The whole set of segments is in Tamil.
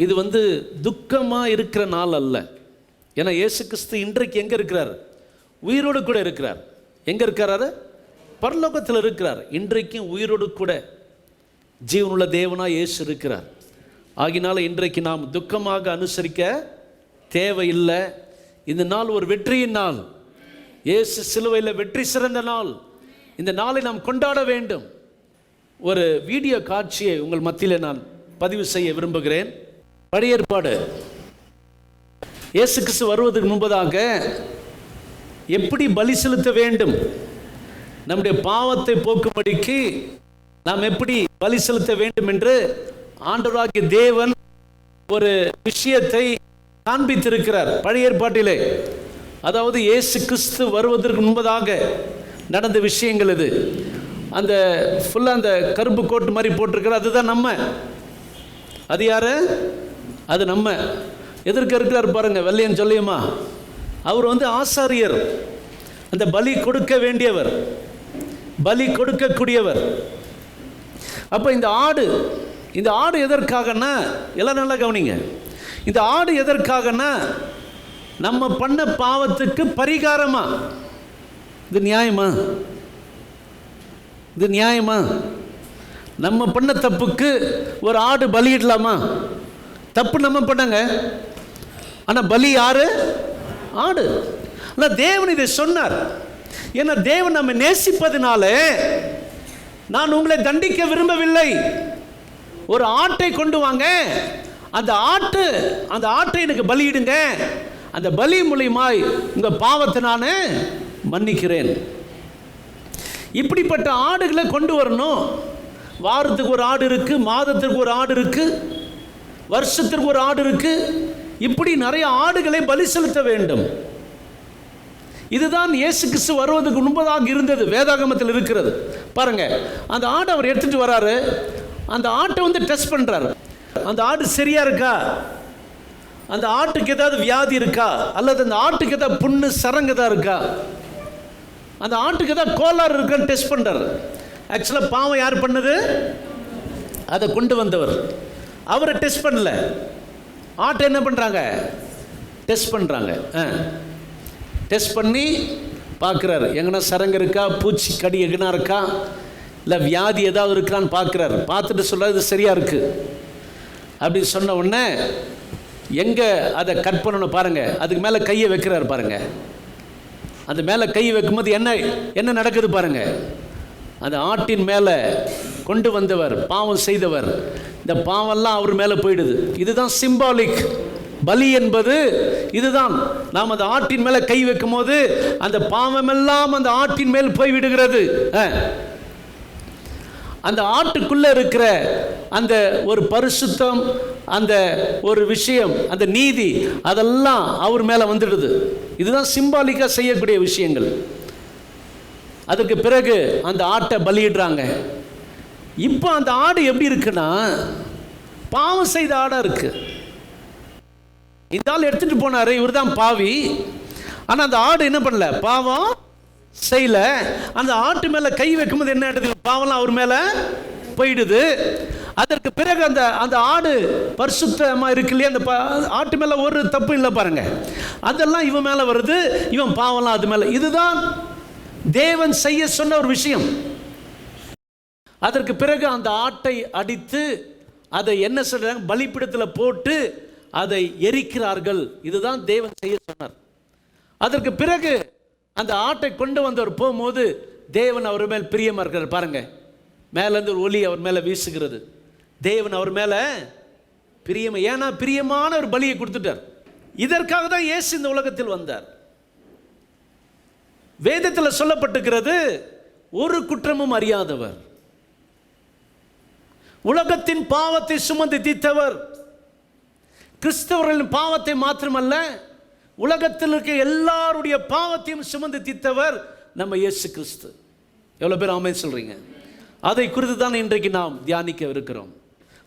இது துக்கமாக இருக்கிற நாள் அல்ல. ஏன்னா இயேசு கிறிஸ்து இன்றைக்கு எங்கே இருக்கிறார்? உயிரோடு கூட இருக்கிறார். எங்கே இருக்கிறாரு? பரலோகத்தில் இருக்கிறார். இன்றைக்கும் உயிரோடு கூட ஜீவனுள்ள தேவனாக இயேசு இருக்கிறார். ஆகினால இன்றைக்கு நாம் துக்கமாக அனுசரிக்க தேவையில்லை. இந்த நாள் ஒரு வெற்றியின் நாள். இயேசு சிலுவையில் வெற்றி சிறந்த நாள். இந்த நாளை நாம் கொண்டாட வேண்டும். ஒரு வீடியோ காட்சியை உங்கள் மத்தியில் நான் பதிவு செய்ய விரும்புகிறேன். பழைய ஏற்பாடு இயேசு கிறிஸ்து வருவதற்கு முன்பதாக எப்படி பலி செலுத்த வேண்டும், நம்முடைய பாவத்தை போக்கும்படிக்கு நாம் எப்படி பலி செலுத்த வேண்டும் என்று ஆண்டவராகிய தேவன் ஒரு விஷயத்தை காண்பித்திருக்கிறார் பழைய ஏற்பாட்டிலே. அதாவது இயேசு கிறிஸ்து வருவதற்கு முன்பதாக நடந்த விஷயங்கள் இது. அந்த ஃபுல்லாக அந்த கருப்பு கோட்டு மாதிரி போட்டிருக்கிறார். அதுதான் நம்ம. அது யாரு? அது நம்ம. எதற்கு இருக்கிறார் பாருங்க, வெள்ளையன் சொல்லியுமா. அவர் ஆசாரியர், அந்த பலி கொடுக்க வேண்டியவர், பலி கொடுக்கக்கூடியவர். அப்போ இந்த ஆடு எதற்காகனா, எல்லாம் நல்லா கவனிங்க. இந்த ஆடு எதற்காகனா நம்ம பண்ண பாவத்துக்கு பரிகாரமா. இது நியாயமா? இது நியாயமா? நம்ம பண்ண தப்புக்கு ஒரு ஆடு பலியிடலாமா? தப்பு நம்ம பண்ணாங்க, ஆனால் பலி யாரு? ஆடு. ஆனால் தேவன் இதை சொன்னார். ஏன்னா தேவன் நம்ம நேசிப்பதனால, நான் உங்களை தண்டிக்க விரும்பவில்லை, ஒரு ஆட்டை கொண்டு வாங்க, அந்த ஆட்டை எனக்கு பலியிடுங்க, அந்த பலி மூலியமாய் உங்கள் பாவத்தை நான் மன்னிக்கிறேன். இப்படிப்பட்ட ஆடுகளை கொண்டு வரணும். வாரத்துக்கு ஒரு ஆடு இருக்கு, மாதத்திற்கு ஒரு ஆடு இருக்கு, வருஷத்திற்கு ஒரு ஆடு இருக்கு. இப்படி நிறைய ஆடுகளை பலி செலுத்த வேண்டும். இதுதான் இயேசு கிறிஸ்து வருவதற்கு முன்பதாக இருந்தது, வேதாகமத்தில் இருக்கிறது. பாருங்க, அந்த ஆடு அவர் எடுத்துட்டு வராரு. அந்த ஆட்டை டெஸ்ட் பண்றாரு. அந்த ஆடு சரியா இருக்கா, அந்த ஆட்டுக்கு ஏதாவது வியாதி இருக்கா, அல்லது அந்த ஆட்டுக்கு ஏதாவது புண்ணு சரங்குதா இருக்கா, அந்த ஆட்டுக்கு ஏதாவது கோளாறு இருக்கான்னு டெஸ்ட் பண்றாரு. ஆக்சுவலாக பாவம் யார் பண்ணது? அதை கொண்டு வந்தவர். அவரை டெஸ்ட் பண்ணல, ஆட்டை என்ன பண்ணுறாங்க? டெஸ்ட் பண்ணுறாங்க. டெஸ்ட் பண்ணி பார்க்குறாரு, எங்கன்னா சரங்கு இருக்கா, பூச்சி கடி எங்கன்னா இருக்கா, இல்லை வியாதி ஏதாவது இருக்கான்னு பார்க்குறாரு. பார்த்துட்டு சொல்ல இது சரியாக இருக்குது அப்படின்னு சொன்ன உடனே எங்கே அதை கட் பண்ணணும் பாருங்கள், அதுக்கு மேலே கையை வைக்கிறாரு பாருங்கள். அந்த மேலே கை வைக்கும்போது என்ன நடக்குது பாருங்கள். அந்த ஆட்டின் மேலே கொண்டு வந்தவர், பாவம் செய்தவர், இந்த பாவம்லாம் அவர் மேலே போயிடுது. இதுதான் சிம்பாலிக். பலி என்பது இதுதான். நாம் அந்த ஆட்டின் மேலே கை வைக்கும் போது அந்த பாவமெல்லாம் அந்த ஆட்டின் மேல் போய் விடுகிறது. அந்த ஆட்டுக்குள்ளே இருக்கிற அந்த ஒரு பரிசுத்தம், அந்த ஒரு விஷயம், அந்த நீதி, அதெல்லாம் அவர் மேலே வந்துடுது. இதுதான் சிம்பாலிக்காக செய்யக்கூடிய விஷயங்கள். அதுக்கு பிறகு அந்த ஆட்டை பலியிடுறாங்க. இப்போ அந்த ஆடு எப்படி இருக்குன்னா, பாவம் செய்த ஆடாக இருக்கு. இந்த ஆள் எடுத்துட்டு போனாரு, இவர் தான் பாவி. ஆனால் அந்த ஆடு என்ன பண்ணல, பாவம் செய்யல. அந்த ஆட்டு மேலே கை வைக்கும்போது என்ன ஆயிடுது, பாவம்லாம் அவர் மேலே போயிடுது. அதற்கு பிறகு அந்த ஆடு பரிசுத்தமாக இருக்கு இல்லையா, அந்த ஆட்டு மேலே ஒரு தப்பு இல்லை பாருங்க, அதெல்லாம் இவன் மேலே வருது, இவன் பாவம்லாம் அது மேலே. இதுதான் தேவன் செய்ய சொன்ன ஒரு விஷயம். அதற்கு பிறகு அந்த ஆட்டை அடித்து அதை என்ன சொல்றாங்க, பலிபீடத்தில் போட்டு அதை எரிக்கிறார்கள். இதுதான் தேவன் செய்ய சொன்னார். அதற்கு பிறகு அந்த ஆட்டை கொண்டு வந்தவர் போகும்போது தேவன் அவர் மேல் பிரியமா இருக்கிறார் பாருங்க. மேலேருந்து ஒரு ஒளி அவர் மேலே வீசுகிறது. தேவன் அவர் மேலே பிரியமா, ஏன்னா பிரியமான ஒரு பலியை கொடுத்துட்டார். இதற்காக தான் இயேசு இந்த உலகத்தில் வந்தார். வேதத்தில் சொல்லப்பட்டிருக்கிறது, ஒரு குற்றமும் அறியாதவர், உலகத்தின் பாவத்தை சுமந்து தீர்த்தவர். கிறிஸ்தவர்களின் பாவத்தை மாத்திரமல்ல, உலகத்தில் இருக்க எல்லாருடைய பாவத்தையும் சுமந்து தீர்த்தவர் நம்ம இயேசு கிறிஸ்து. எவ்வளோ பேர் ஆமென் சொல்றீங்க? அதை குறித்து தான் இன்றைக்கு நாம் தியானிக்க இருக்கிறோம்.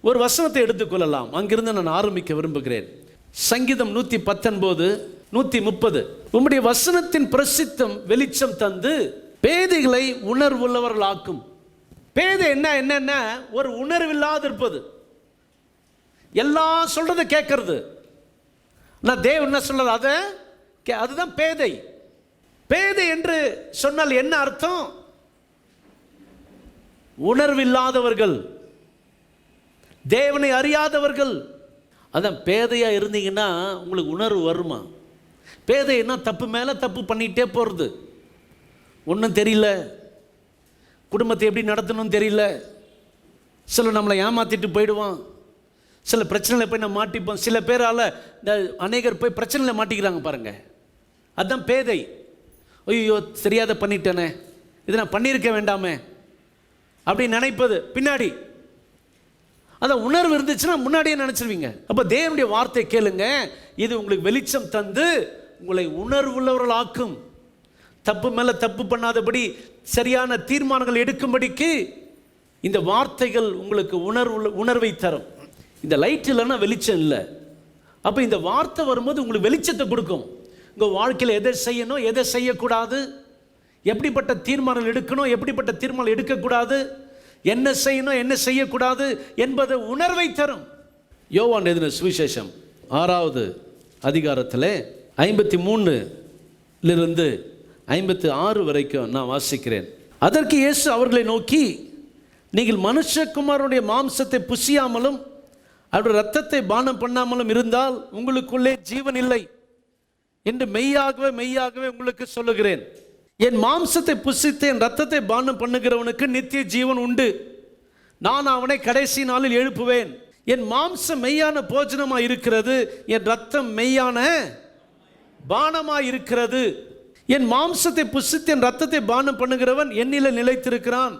ஒரு வசனத்தை எடுத்துக்கொள்ளலாம், அங்கிருந்து நான் ஆரம்பிக்க விரும்புகிறேன். சங்கீதம் 119:130. உம்முடைய வசனத்தின் பிரசித்தம் வெளிச்சம் தந்து பேதைகளை உணர்வுள்ளவர்களாக்கும். பேதை என்ன ஒரு உணர்வில்லாது இருப்பது. எல்லாம் சொல்றதை கேட்கறது. நான் தேவன் என்ன சொல்றது அதை அதுதான் பேதை. பேதை என்று சொன்னால் என்ன அர்த்தம்? உணர்வில்லாதவர்கள், தேவனை அறியாதவர்கள். அதான் பேதையா இருந்தீங்கன்னா உங்களுக்கு உணர்வு வருமா? பேதைன்னா தப்பு மேலே தப்பு பண்ணிகிட்டே போகிறது, ஒன்றும் தெரியல, குடும்பத்தை எப்படி நடத்தணும்னு தெரியல, சில நம்மளை ஏமாற்றிட்டு போயிடுவான், சில பிரச்சனையில் போய் நம்ம மாட்டிப்போம். சில பேரால் இந்த அநேகர் போய் பிரச்சனையில் மாட்டிக்கிறாங்க பாருங்கள், அதுதான் பேதை. ஐயோ தெரியாத பண்ணிட்டேனே, இதை நான் பண்ணியிருக்க வேண்டாமே அப்படின்னு நினைப்பது பின்னாடி. அதான் உணர்வு இருந்துச்சுன்னா முன்னாடியே நினச்சிருவீங்க. அப்போ தேவனுடைய வார்த்தை கேளுங்க, இது உங்களுக்கு வெளிச்சம் தந்து உங்களை உணர்வுள்ளவர்கள் ஆக்கும். தப்பு மேலே தப்பு பண்ணாதபடி சரியான தீர்மானங்கள் எடுக்கும்படிக்கு இந்த வார்த்தைகள் உங்களுக்கு உணர்வை தரும். இந்த லைட் இல்லைன்னா வெளிச்சம் இல்லை. அப்போ இந்த வார்த்தை வரும்போது உங்களுக்கு வெளிச்சத்தை கொடுக்கும். உங்கள் வாழ்க்கையில் எதை செய்யணும், எதை செய்யக்கூடாது, எப்படிப்பட்ட தீர்மானம் எடுக்கணும், எப்படிப்பட்ட தீர்மானம் எடுக்கக்கூடாது, என்ன செய்யணும் என்ன செய்யக்கூடாது என்பது உணர்வை தரும். யோவான் எழுதின சுவிசேஷம் 6வது அதிகாரத்தில் 53 56 வரைக்கும் நான் வாசிக்கிறேன். அதற்கு இயேசு அவர்களை நோக்கி, நீங்கள் மனுஷகுமாரனுடைய மாம்சத்தை புசியாமலும் அவருடைய இரத்தத்தை பானம் பண்ணாமலும் இருந்தால் உங்களுக்குள்ளே ஜீவன் இல்லை என்று மெய்யாகவே மெய்யாகவே உங்களுக்கு சொல்லுகிறேன். என் மாம்சத்தை புசித்து என் இரத்தத்தை பானம் பண்ணுகிறவனுக்கு நித்திய ஜீவன் உண்டு. நான் அவனை கடைசி நாளில் எழுப்புவேன். என் மாம்சம் மெய்யான போஜனமாக இருக்கிறது, என் இரத்தம் மெய்யான பானமாக இருக்கிறது. என் மாம்சத்தை புசித்து என் இரத்தத்தை பானம் பண்ணுகிறவன் என்னிலே நிலைத்திருக்கிறான்,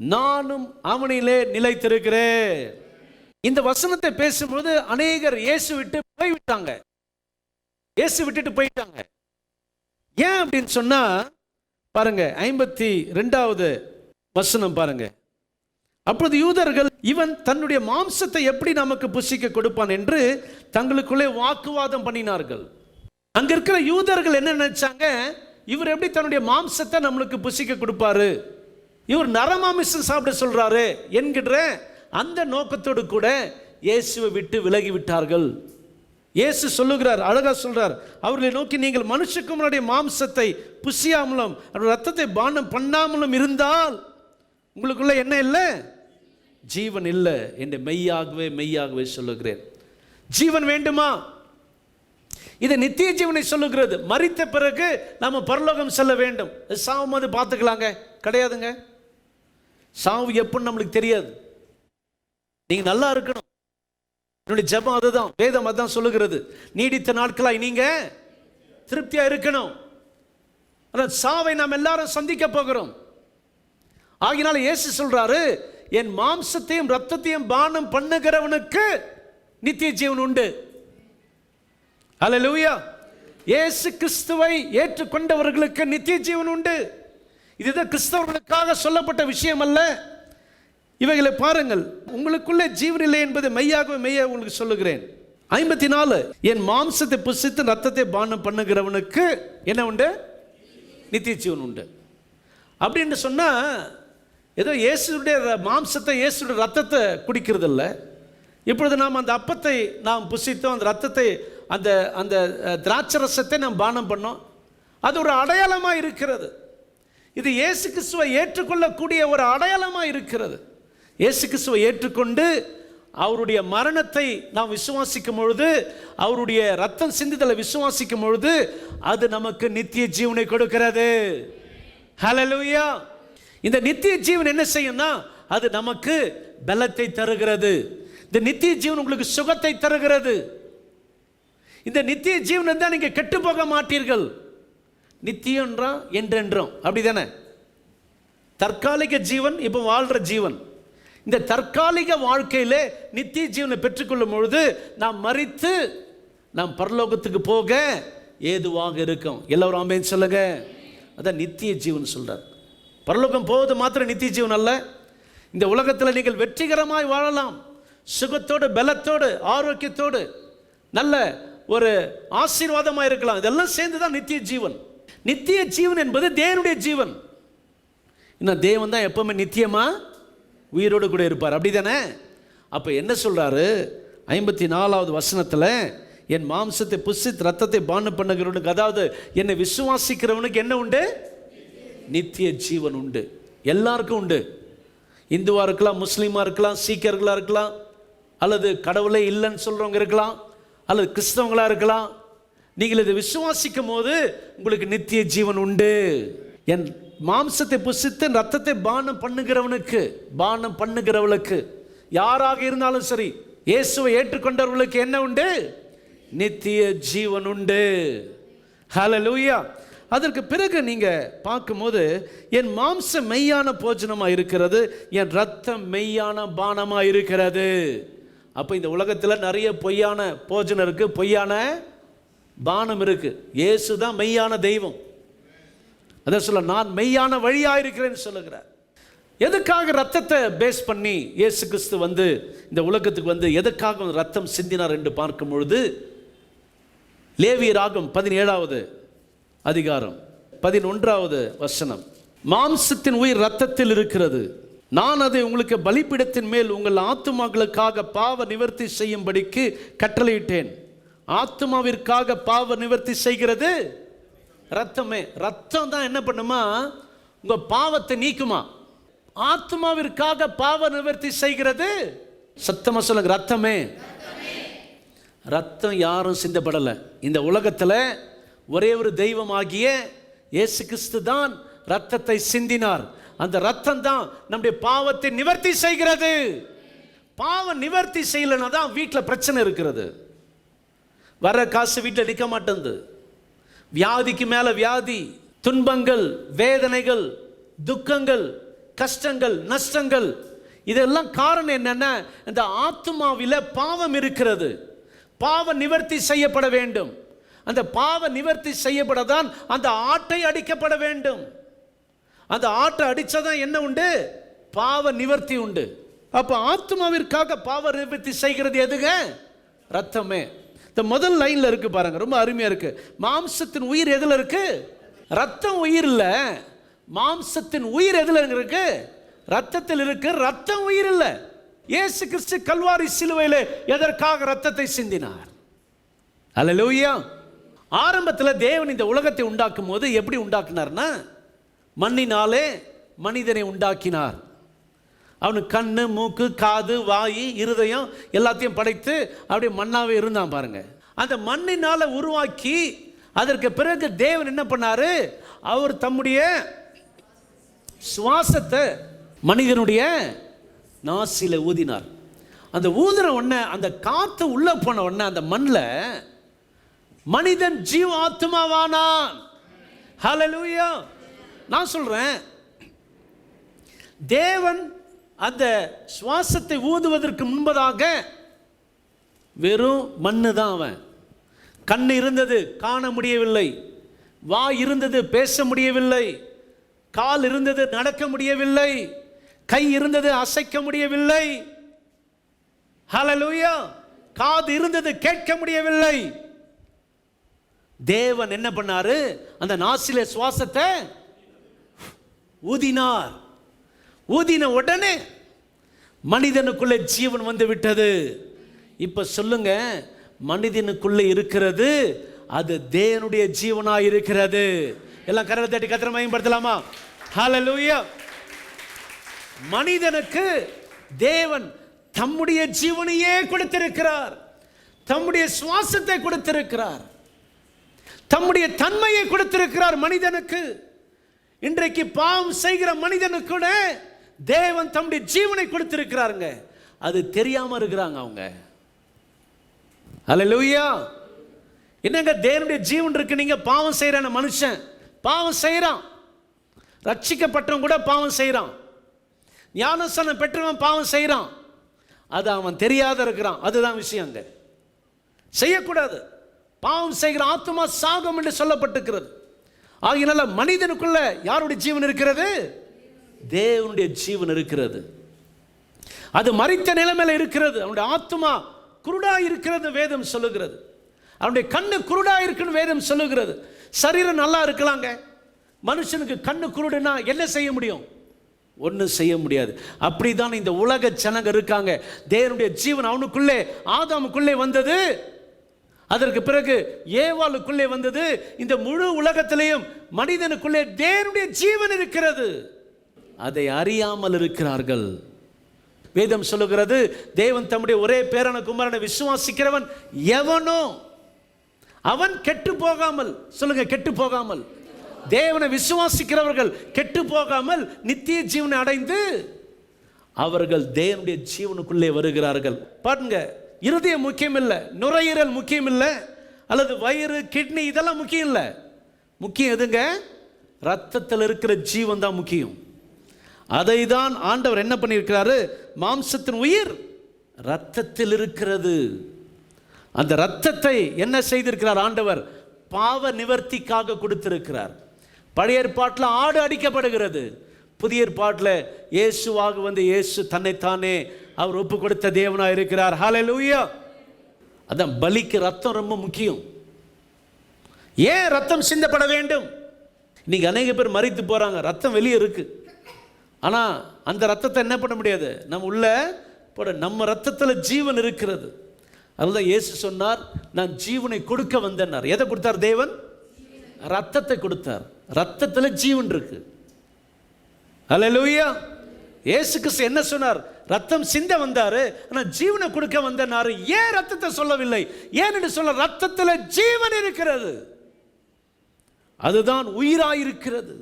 நானும் அவனிலே நிலைத்திருக்கிறேன். இந்த வசனத்தை பேசும்போது அநேகர் இயேசு விட்டு போய்விட்டாங்க, இயேசு விட்டுட்டு போயிட்டாங்க. ஏன் அப்படின்னு சொன்னா பாருங்க, 52வது வசனம் பாருங்க. அப்பொழுது யூதர்கள், இவன் தன்னுடைய மாம்சத்தை எப்படி நமக்கு புசிக்க கொடுப்பான் என்று தங்களுக்குள்ளே வாக்குவாதம் பண்ணினார்கள். அங்க இருக்கிற யூதர்கள் என்ன நினைச்சாங்க, இவர் எப்படி தன்னுடைய மாம்சத்தை நம்மளுக்கு புசிக்க கொடுப்பாரு, இவர் நரமாமிசம் சாப்பிட சொல்றாரு என்கிற அந்த நோக்கத்தோடு கூட இயேசுவை விட்டு விலகி விட்டார்கள். இயேசு சொல்லுகிறார், அழகா சொல்றார், அவர்களை நோக்கி, நீங்கள் மனுஷகுமாரனுடைய மாம்சத்தை புசியாமலும் ரத்தத்தை பானம் பண்ணாமலும் இருந்தால் உங்களுக்குள்ள என்ன இல்லை, ஜீவன் இல்லை என்று மெய்யாகவே மெய்யாகவே சொல்லுகிறேன். ஜீவன் வேண்டுமா? இது நித்திய ஜீவனை சொல்லுகிறது. மரித்த பிறகு நம்ம பரலோகம் செல்ல வேண்டும். சாவும் போது பார்த்துக்கலாங்க, கிடையாதுங்க. சாவு எப்பன்னு நம்மளுக்கு தெரியாது. நீங்க நல்லா இருக்கணும். என்னுடைய ஜெபம் அதுதான், வேதம் அதுதான் சொல்லுகிறது. நீடித்த நாட்களாய் நீங்க திருப்தியா இருக்கணும். சாவை நாம் எல்லாரும் சந்திக்க போகிறோம். ஆகினால இயேசு சொல்றாரு, என் மாம்சத்தையும் ரத்தத்தையும் பானம் பண்ணுகிறவனுக்கு நித்திய ஜீவன் உண்டு. அல்லேலூயா. இயேசு கிறிஸ்துவை ஏற்றுக்கொண்டவர்களுக்கு நித்திய ஜீவன் உண்டு. இதுதான் கிறிஸ்தவர்களுக்காக சொல்லப்பட்ட விஷயம் அல்ல. இவைகளை பாருங்கள், உங்களுக்குள்ளே ஜீவன் இல்லை என்பதை மெய்யாகவே மெய்யாக உங்களுக்கு சொல்லுகிறேன். 54, என் மாம்சத்தை புசித்து ரத்தத்தை பானம் பண்ணுகிறவனுக்கு என்ன உண்டு, நித்திய ஜீவன் உண்டு. அப்படின்னு சொன்னா ஏதோ இயேசுடைய மாம்சத்தை இயேசுடைய ரத்தத்தை குடிக்கிறது இல்லை. இப்பொழுது நாம் அந்த அப்பத்தை நாம் புசித்தோம், அந்த ரத்தத்தை அந்த அந்த திராட்சரசத்தை நாம் பானம் பண்ணோம். அது ஒரு அடையாளமாக இருக்கிறது. இது இயேசு கிறிஸ்துவை ஏற்றுக்கொள்ளக்கூடிய ஒரு அடையாளமாக இருக்கிறது. இயேசு கிறிஸ்துவை ஏற்றுக்கொண்டு அவருடைய மரணத்தை நாம் விசுவாசிக்கும் பொழுது, அவருடைய ரத்தம் சிந்துதலை விசுவாசிக்கும் பொழுது அது நமக்கு நித்திய ஜீவனை கொடுக்கிறது. ஹல்லேலூயா. இந்த நித்திய ஜீவன் என்ன செய்யும்னா, அது நமக்கு பலத்தை தருகிறது. இந்த நித்திய ஜீவன் உங்களுக்கு சுகத்தை தருகிறது. இந்த நித்திய ஜீவன் இருந்தால் நீங்க கெட்டு போக மாட்டீர்கள். நித்தியம்ன்றான் என்றென்றும், அப்படிதானே? தற்காலிக ஜீவன், இப்போ வாழ்ற ஜீவன். இந்த தற்காலிக வாழ்க்கையிலே நித்திய ஜீவனை பெற்றுக்கொள்ளும் பொழுது நாம் மரித்து நாம் பரலோகத்துக்கு போக ஏதுவாக இருக்கும். எல்லாரும் ஆமென் சொல்லுங்க. அதான் நித்திய ஜீவன் சொல்றார். பரலோகம் போவது மாத்திரம் நித்திய ஜீவன் அல்ல. இந்த உலகத்தில் நீங்கள் வெற்றிகரமாய் வாழலாம், சுகத்தோடு பலத்தோடு ஆரோக்கியத்தோடு நல்ல ஒரு ஆசீர்வாதமாக இருக்கலாம். இதெல்லாம் சேர்ந்து தான் நித்திய ஜீவன். நித்திய ஜீவன் என்பது தேவனுடைய ஜீவன். இன்னும் தேவன் தான் எப்பவுமே நித்தியமா உயிரோடு கூட இருப்பார், அப்படி தானே? அப்போ என்ன சொல்கிறாரு 54வது வசனத்தில், என் மாம்சத்தை புசித்து ரத்தத்தை பானம் பண்ணுகிறவனுக்கு, அதாவது என்னை விசுவாசிக்கிறவனுக்கு என்ன உண்டு? நித்திய ஜீவன் உண்டு. எல்லாருக்கும் உண்டு. இந்துவாக இருக்கலாம், முஸ்லீமாக இருக்கலாம், சீக்கியர்களாக இருக்கலாம், அல்லது கடவுளே இல்லைன்னு சொல்கிறவங்க இருக்கலாம், அல்லது கிறிஸ்தவங்களாக இருக்கலாம். நீங்கள் இதை விசுவாசிக்கும் போது உங்களுக்கு நித்திய ஜீவன் உண்டு. என் மாம்சத்தை புசித்து ரத்தத்தை பானம் பண்ணுகிறவளுக்கு யாராக இருந்தாலும் சரி, இயேசுவை ஏற்றுக்கொண்டவர்களுக்கு என்ன உண்டு? நித்திய ஜீவன் உண்டு. ஹல்லேலூயா. அதற்கு பிறகு நீங்கள் பார்க்கும்போது, என் மாம்சம் மெய்யான போஜனமாக இருக்கிறது, என் ரத்தம் மெய்யான பானமாக இருக்கிறது. அப்போ இந்த உலகத்தில் நிறைய பொய்யான போஜனம் இருக்குது, பொய்யான பானம் இருக்குது. இயேசு தான் மெய்யான தெய்வம். அதை சொல்ல, நான் மெய்யான வழியாக இருக்கிறேன்னு சொல்லுகிறார். எதுக்காக ரத்தத்தை பேஸ் பண்ணி இயேசு கிறிஸ்து வந்து இந்த உலகத்துக்கு வந்து எதுக்காக ரத்தம் சிந்தினார் என்று பார்க்கும் பொழுது, லேவியராகமம் 17வது அதிகாரம் 11வது வசனம், மாம்சத்தின் உயிர் ரத்தத்தில் இருக்கிறது, நான் அதை உங்களுக்கு பலிபீடத்தின் மேல் உங்கள் ஆத்துமாக்களுக்காக பாவ நிவர்த்தி செய்யும்படிக்கு கட்டளையிட்டேன். ஆத்துமாவிற்காக பாவ நிவர்த்தி செய்கிறது ரத்தமே. ரத்தம் தான் என்ன பண்ணுமா? உங்க பாவத்தை நீக்குமா. ஆத்மாவிற்காக பாவ நிவர்த்தி செய்கிறது, சத்தமா சொல்லுங்க, ரத்தமே. ரத்தம் யாரும் சிந்தப்படலை. இந்த உலகத்தில் ஒரே ஒரு தெய்வமாகிய இயேசு கிறிஸ்து தான் ரத்தத்தை சிந்தினார். அந்த ரத்தம் தான் நம்முடைய பாவத்தை நிவர்த்தி செய்கிறது. பாவம் நிவர்த்தி செய்யலைன்னா தான் வீட்டில் பிரச்சனை இருக்கிறது. வர காசு வீட்டில் நிற்க மாட்டேங்குது. வியாதிக்கு மேலே வியாதி, துன்பங்கள், வேதனைகள், துக்கங்கள், கஷ்டங்கள், நஷ்டங்கள். இதெல்லாம் காரணம் என்னன்னா, இந்த ஆத்துமாவில் பாவம் இருக்கிறது. பாவம் நிவர்த்தி செய்யப்பட வேண்டும். அந்த பாவ நிவர்த்தி செய்யப்படதான் அந்த ஆட்டை அடிக்கப்பட வேண்டும். அந்த ஆட்டை அடிச்சாதான் என்ன உண்டு? பாவ நிவர்த்தி உண்டு. அப்ப ஆத்மாவிற்காக பாவ நிவர்த்தி செய்கிறது எதுங்க? ரத்தமே. இந்த முதல் லைன்ல இருக்கு பாருங்க, ரொம்ப அருமையா இருக்கு. மாம்சத்தின் உயிர் எதுல இருக்கு? ரத்தம் உயிர் இல்ல. மாம்சத்தின் உயிர் எதுல இருக்கு? ரத்தத்தில் இருக்கு. ரத்தம் உயிர் இல்ல. இயேசு கிறிஸ்து கல்வாரி சிலுவையிலே எதற்காக ரத்தத்தை சிந்தினார்? அல்லேலூயா. ஆரம்பத்தில் தேவன் இந்த உலகத்தை உண்டாக்கும் போது எப்படி உண்டாக்கினார்னா, மண்ணினாலே மனிதனை உண்டாக்கினார். அவனுக்கு கண்ணு, மூக்கு, காது, வாய், இருதயம் எல்லாத்தையும் படைத்து அப்படியே மண்ணாவே இருந்தான் பாருங்க. அந்த மண்ணினால உருவாக்கி அதற்கு பிறகு தேவன் என்ன பண்ணாரு? அவர் தம்முடைய சுவாசத்தை மனிதனுடைய நாசில ஊதினார். அந்த ஊதுற உடனே, அந்த காத்து உள்ள போன உடனே அந்த மண்ணில் மனிதன் ஜீவ ஆத்மாவானான். ஹல்லேலூயா. நான் சொல்றேன், தேவன் அந்த சுவாசத்தை ஊதுவதற்கு முன்பதாக வெறும் மண்ணு தான். அவன் கண் இருந்தது, காண முடியவில்லை. வாய் இருந்தது, பேச முடியவில்லை. கால் இருந்தது, நடக்க முடியவில்லை. கை இருந்தது, அசைக்க முடியவில்லை. ஹல்லேலூயா. காது இருந்தது, கேட்க முடியவில்லை. தேவன் என்ன பண்ணாரு? அந்த நாசில சுவாசத்தை ஊதினார். ஊதின உடனே மனிதனுக்குள்ளே ஜீவன் வந்து விட்டது. இப்ப சொல்லுங்க, மனிதனுக்குள்ளே இருக்கிறது அது தேவனுடைய ஜீவனாய் இருக்கிறது. எல்லாம் கரங்களை தட்டி கர்த்தரை மகிமைப்படுத்தலாமா? ஹல்லேலூயா. மனிதனுக்கு தேவன் தம்முடைய ஜீவனையே கொடுத்திருக்கிறார். தம்முடைய சுவாசத்தை கொடுத்திருக்கிறார். தம்முடைய தன்மையை கொடுத்திருக்கிறார் மனிதனுக்கு. இன்றைக்கு பாவம் செய்கிற மனிதனுக்கு கூட தேவன் தம்முடைய ஜீவனை கொடுத்திருக்கிறாருங்க. அது தெரியாம இருக்கிறாங்க அவங்க. ஹல்லேலூயா. என்னங்க தேவனுடைய ஜீவன் இருக்கு, நீங்க பாவம் செய்யறான மனுஷன் பாவம் செய்யறான். ரட்சிக்கப்பட்டவன் கூட பாவம் செய்யறான். ஞானஸ்நானம் பெற்றவன் பாவம் செய்யறான். அது அவன் தெரியாத இருக்கிறான். அதுதான் விஷயங்க. செய்யக்கூடாது. பாவம் செய்கிற ஆத்மா சாகும் என்று சொல்லப்பட்டிருக்கிறது. ஆகையினால மனிதனுக்குள்ள யாருடைய ஜீவன் இருக்கிறது? தேவனுடைய ஜீவன் இருக்கிறது. அது மரித்த நிலைமையில இருக்கிறது. அவனுடைய ஆத்மா குருடா இருக்கிறது வேதம் சொல்லுகிறது. அவனுடைய கண்ணு குருடா இருக்குன்னு வேதம் சொல்லுகிறது. சரீரம் நல்லா இருக்கலாங்க. மனுஷனுக்கு கண்ணு குருடுனா என்ன செய்ய முடியும்? ஒன்றும் செய்ய முடியாது. அப்படிதான் இந்த உலக ஜனங்க இருக்காங்க. தேவனுடைய ஜீவன் அவனுக்குள்ளே, ஆதாமுக்குள்ளே வந்தது. அதற்கு பிறகு ஏவாளுக்குள்ளே வந்தது. இந்த முழு உலகத்திலேயும் மனிதனுக்குள்ளே தேவனுடைய ஜீவன் இருக்கிறது. அதை அறியாமல் இருக்கிறார்கள். வேதம் சொல்லுகிறது, தேவன் தம்முடைய ஒரே பேரான குமாரனை விசுவாசிக்கிறவன் எவனோ அவன் கெட்டு போகாமல், சொல்லுங்க, கெட்டு போகாமல், தேவனை விசுவாசிக்கிறவர்கள் கெட்டு போகாமல் நித்திய ஜீவனை அடைந்து அவர்கள் தேவனுடைய ஜீவனுக்குள்ளே வருகிறார்கள். பாருங்க, இருதயம் முக்கியம் இல்லை, நுரையீரல் முக்கியம் இல்லை, அல்லது வயிறு, கிட்னி, இதெல்லாம் முக்கியம் இல்லை. முக்கியம் எதுங்க? ரத்தத்தில் இருக்கிற ஜீவன் தான் முக்கியம். அதை தான் ஆண்டவர் என்ன பண்ணியிருக்கிறாரு? மாம்சத்தின் உயிர் ரத்தத்தில் இருக்கிறது. அந்த ரத்தத்தை என்ன செய்திருக்கிறார் ஆண்டவர்? பாவ நிவர்த்திக்காக கொடுத்திருக்கிறார். பழைய ஏற்பாட்டில் ஆடு அடிக்கப்படுகிறது, புதிய ஏற்பாட்டில் இயேசுவாக வந்து இயேசு தன்னைத்தானே அவர் ஒப்பு கொடுத்த தேவனாக இருக்கிறார். ஹல்லேலூயா. அதான் பலிக்கு ரத்தம் ரொம்ப முக்கியம். ஏன் ரத்தம் சிந்தப்பட வேண்டும்? இன்னைக்கு அநேக பேர் மரித்து போறாங்க, ரத்தம் வெளியே இருக்கு, ஆனால் அந்த ரத்தத்தை என்ன பண்ண முடியாது, நம்ம உள்ள போட. நம்ம ரத்தத்தில் ஜீவன் இருக்கிறது. அதுதான் இயேசு சொன்னார், நான் ஜீவனை கொடுக்க வந்தேன்னார். எதை கொடுத்தார் தேவன்? ரத்தத்தை கொடுத்தார். ரத்தத்தில் ஜீவன் இருக்கு. ஹல்லேலூயா. இயேசு கிறிஸ்து என்ன சொன்னார்? ரத்தம் சிந்த வந்தாரு, ஆனால் ஜீவனை கொடுக்க வந்தேன்னாரு. ஏன் ரத்தத்தை சொல்லவில்லை? ஏன்னு சொல்ல, ரத்தத்தில் ஜீவன் இருக்கிறது, அதுதான் உயிராயிருக்கிறது.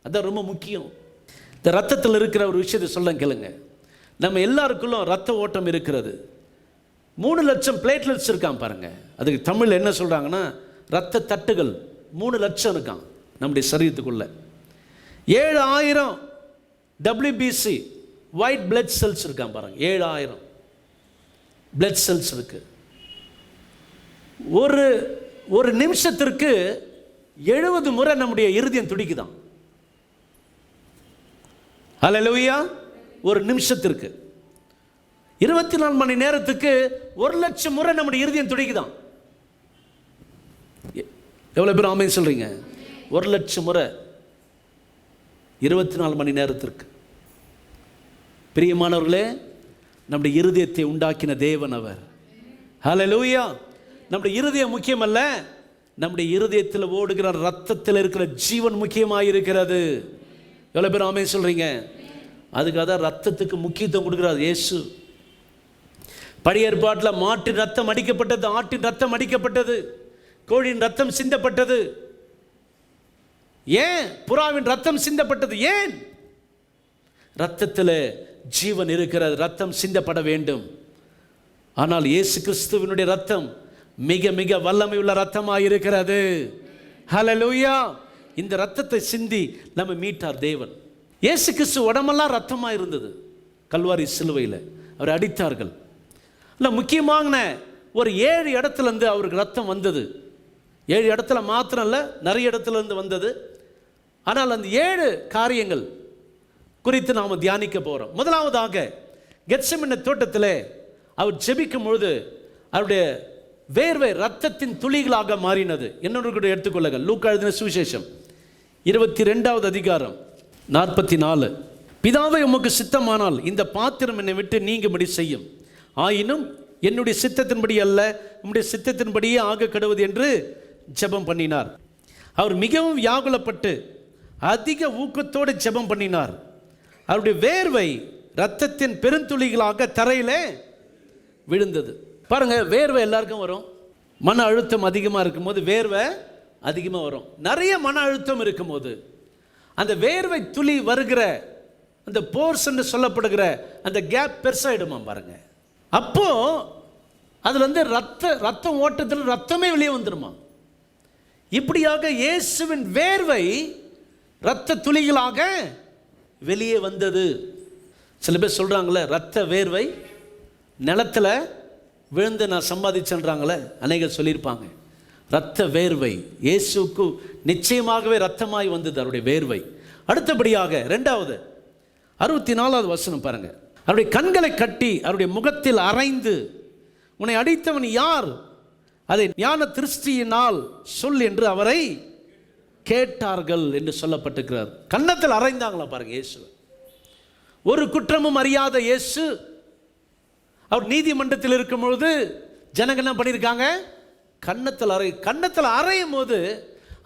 அதான் ரொம்ப முக்கியம். இந்த ரத்தத்தில் இருக்கிற ஒரு விஷயத்தை சொல்ல கேளுங்க. நம்ம எல்லாருக்குள்ளும் ரத்த ஓட்டம் இருக்கிறது. 3 லட்சம் பிளேட்லெட்ஸ் இருக்கான் பாருங்க. அதுக்கு தமிழ் என்ன சொல்றாங்கன்னா, ரத்த தட்டுகள் 3 லட்சம் இருக்கான் நம்முடைய சரீரத்துக்குள்ள. 7000 WBC ஒயிட் பிளட் செல்ஸ் இருக்கான் பாருங்க. 7000 பிளட் செல்ஸ் இருக்கு. ஒரு நிமிஷத்திற்கு 70 முறை நம்முடைய இருதயம் துடிக்குதான். ஹல்லேலூயா. ஒரு நிமிஷத்திற்கு 24 மணி நேரத்துக்கு 1,00,000 முறை நம்முடைய இருதயம் துடிக்குதான். எவ்வளவு பேர் ஆமென் சொல்றீங்க? 1,00,000 முறை 24 மணி நேரத்திற்கு. பிரியமானவர்களே, நம்முடைய இருதயத்தை உண்டாக்கின தேவன் அவர். ஹல்லேலூயா. நம்முடைய இருதயம் முக்கியம் அல்ல, நம்முடைய இருதயத்தில் ஓடுகிற ரத்தத்தில் இருக்கிற ஜீவன் முக்கியமாயிருக்கிறது. எவ்வளவு பேர் ஆமென் சொல்றீங்க? அதுக்காக தான் ரத்தத்துக்கு முக்கியத்துவம் கொடுக்கிறார் இயேசு. பழைய ஏற்பாட்டில் மாட்டின் ரத்தம் அடிக்கப்பட்டது, ஆட்டின் ரத்தம் அடிக்கப்பட்டது, கோழியின் ரத்தம் சிந்தப்பட்டது. ஏன் புறாவின் ரத்தம் சிந்தப்பட்டது? ஏன்? ரத்தத்தில் ஜீவன் இருக்கிறது, ரத்தம் சிந்தப்பட வேண்டும். ஆனால் இயேசு கிறிஸ்துவினுடைய ரத்தம் மிக மிக வல்லமை உள்ள ரத்தமாக இருக்கிறது. ஹல்லேலூயா. இந்த ரத்தத்தை சிந்தி நம்ம மீட்டார் தேவன். இயேசு கிறிஸ்து உடம்பெல்லாம் ரத்தமாக இருந்தது. கல்வாரி சிலுவையில் அவர் அடித்தார்கள். இல்லை, முக்கியமான ஒரு 7 இடத்துலேருந்து அவருக்கு ரத்தம் வந்தது. 7 இடத்துல மாத்திரம் இல்லை, நிறைய இடத்துலேருந்து வந்தது. ஆனால் அந்த 7 காரியங்கள் குறித்து நாம் தியானிக்க போகிறோம். முதலாவதாக, கெத்செமனே தோட்டத்தில் அவர் ஜெபிக்கும் பொழுது அவருடைய வேர்வை ரத்தத்தின் துளிகளாக மாறினது. என்னொன்று கூட எடுத்துக்கொள்ளுங்கள். லூக்கா எழுதின சுவிசேஷம் 22வது அதிகாரம் 44. பிதாவே, உமக்கு சித்தமானால் இந்த பாத்திரம் என்னை விட்டு நீங்கும்படி செய்யும், ஆயினும் என்னுடைய சித்தத்தின்படி அல்ல, உம்முடைய சித்தத்தின்படியே ஆக கடவுது என்று ஜெபம் பண்ணினார். அவர் மிகவும் வியாகுலப்பட்டு அதிக ஊக்கத்தோடு ஜெபம் பண்ணினார். அவருடைய வேர்வை இரத்தத்தின் பெருந்துளிகளாக தரையிலே விழுந்தது. பாருங்க, வேர்வை எல்லாருக்கும் வரும். மன அழுத்தம் அதிகமாக இருக்கும்போது வேர்வை அதிகமாக வரும். நிறைய மன அழுத்தம் இருக்கும்போது அந்த வேர்வை துளி வருகிற அந்த போர்ஸ் என்று சொல்லப்படுகிற அந்த கேப் பெருசாகிடுமா பாருங்க. அப்போ அதுல ரத்தம் ஓட்டத்தில் ரத்தமே வெளியே வந்துடுமா. இப்படியாக இயேசுவின் வேர்வை இரத்த துளிகளாக வெளியே வந்தது. சில பேர் சொல்றாங்களே, ரத்த வேர்வை நிலத்தில் விழுந்து நான் சம்பாதிச்சேன்றாங்களே, அநேகர் சொல்லியிருப்பாங்க. இரத்த வேர்வை இயேசுக்கு நிச்சயமாகவே இரத்தமாய் வந்தது அவருடைய வேர்வை. அடுத்தபடியாக 2வது 64வது வசனம் பாருங்க. அவருடைய கண்களை கட்டி அவருடைய முகத்தில் அறைந்து, உன்னை அடித்தவன் யார், அதை ஞான திருஷ்டியினால் சொல் என்று அவரை கேட்டார்கள் என்று சொல்லப்பட்டிருக்கிறார். கன்னத்தில் அறைந்தாங்களா பாருங்க இயேசு. ஒரு குற்றமும் அறியாத இயேசு அவர் நீதிமன்றத்தில் இருக்கும் பொழுது ஜனங்க என்ன பண்ணியிருக்காங்க? கன்னத்தில் அறையும் போது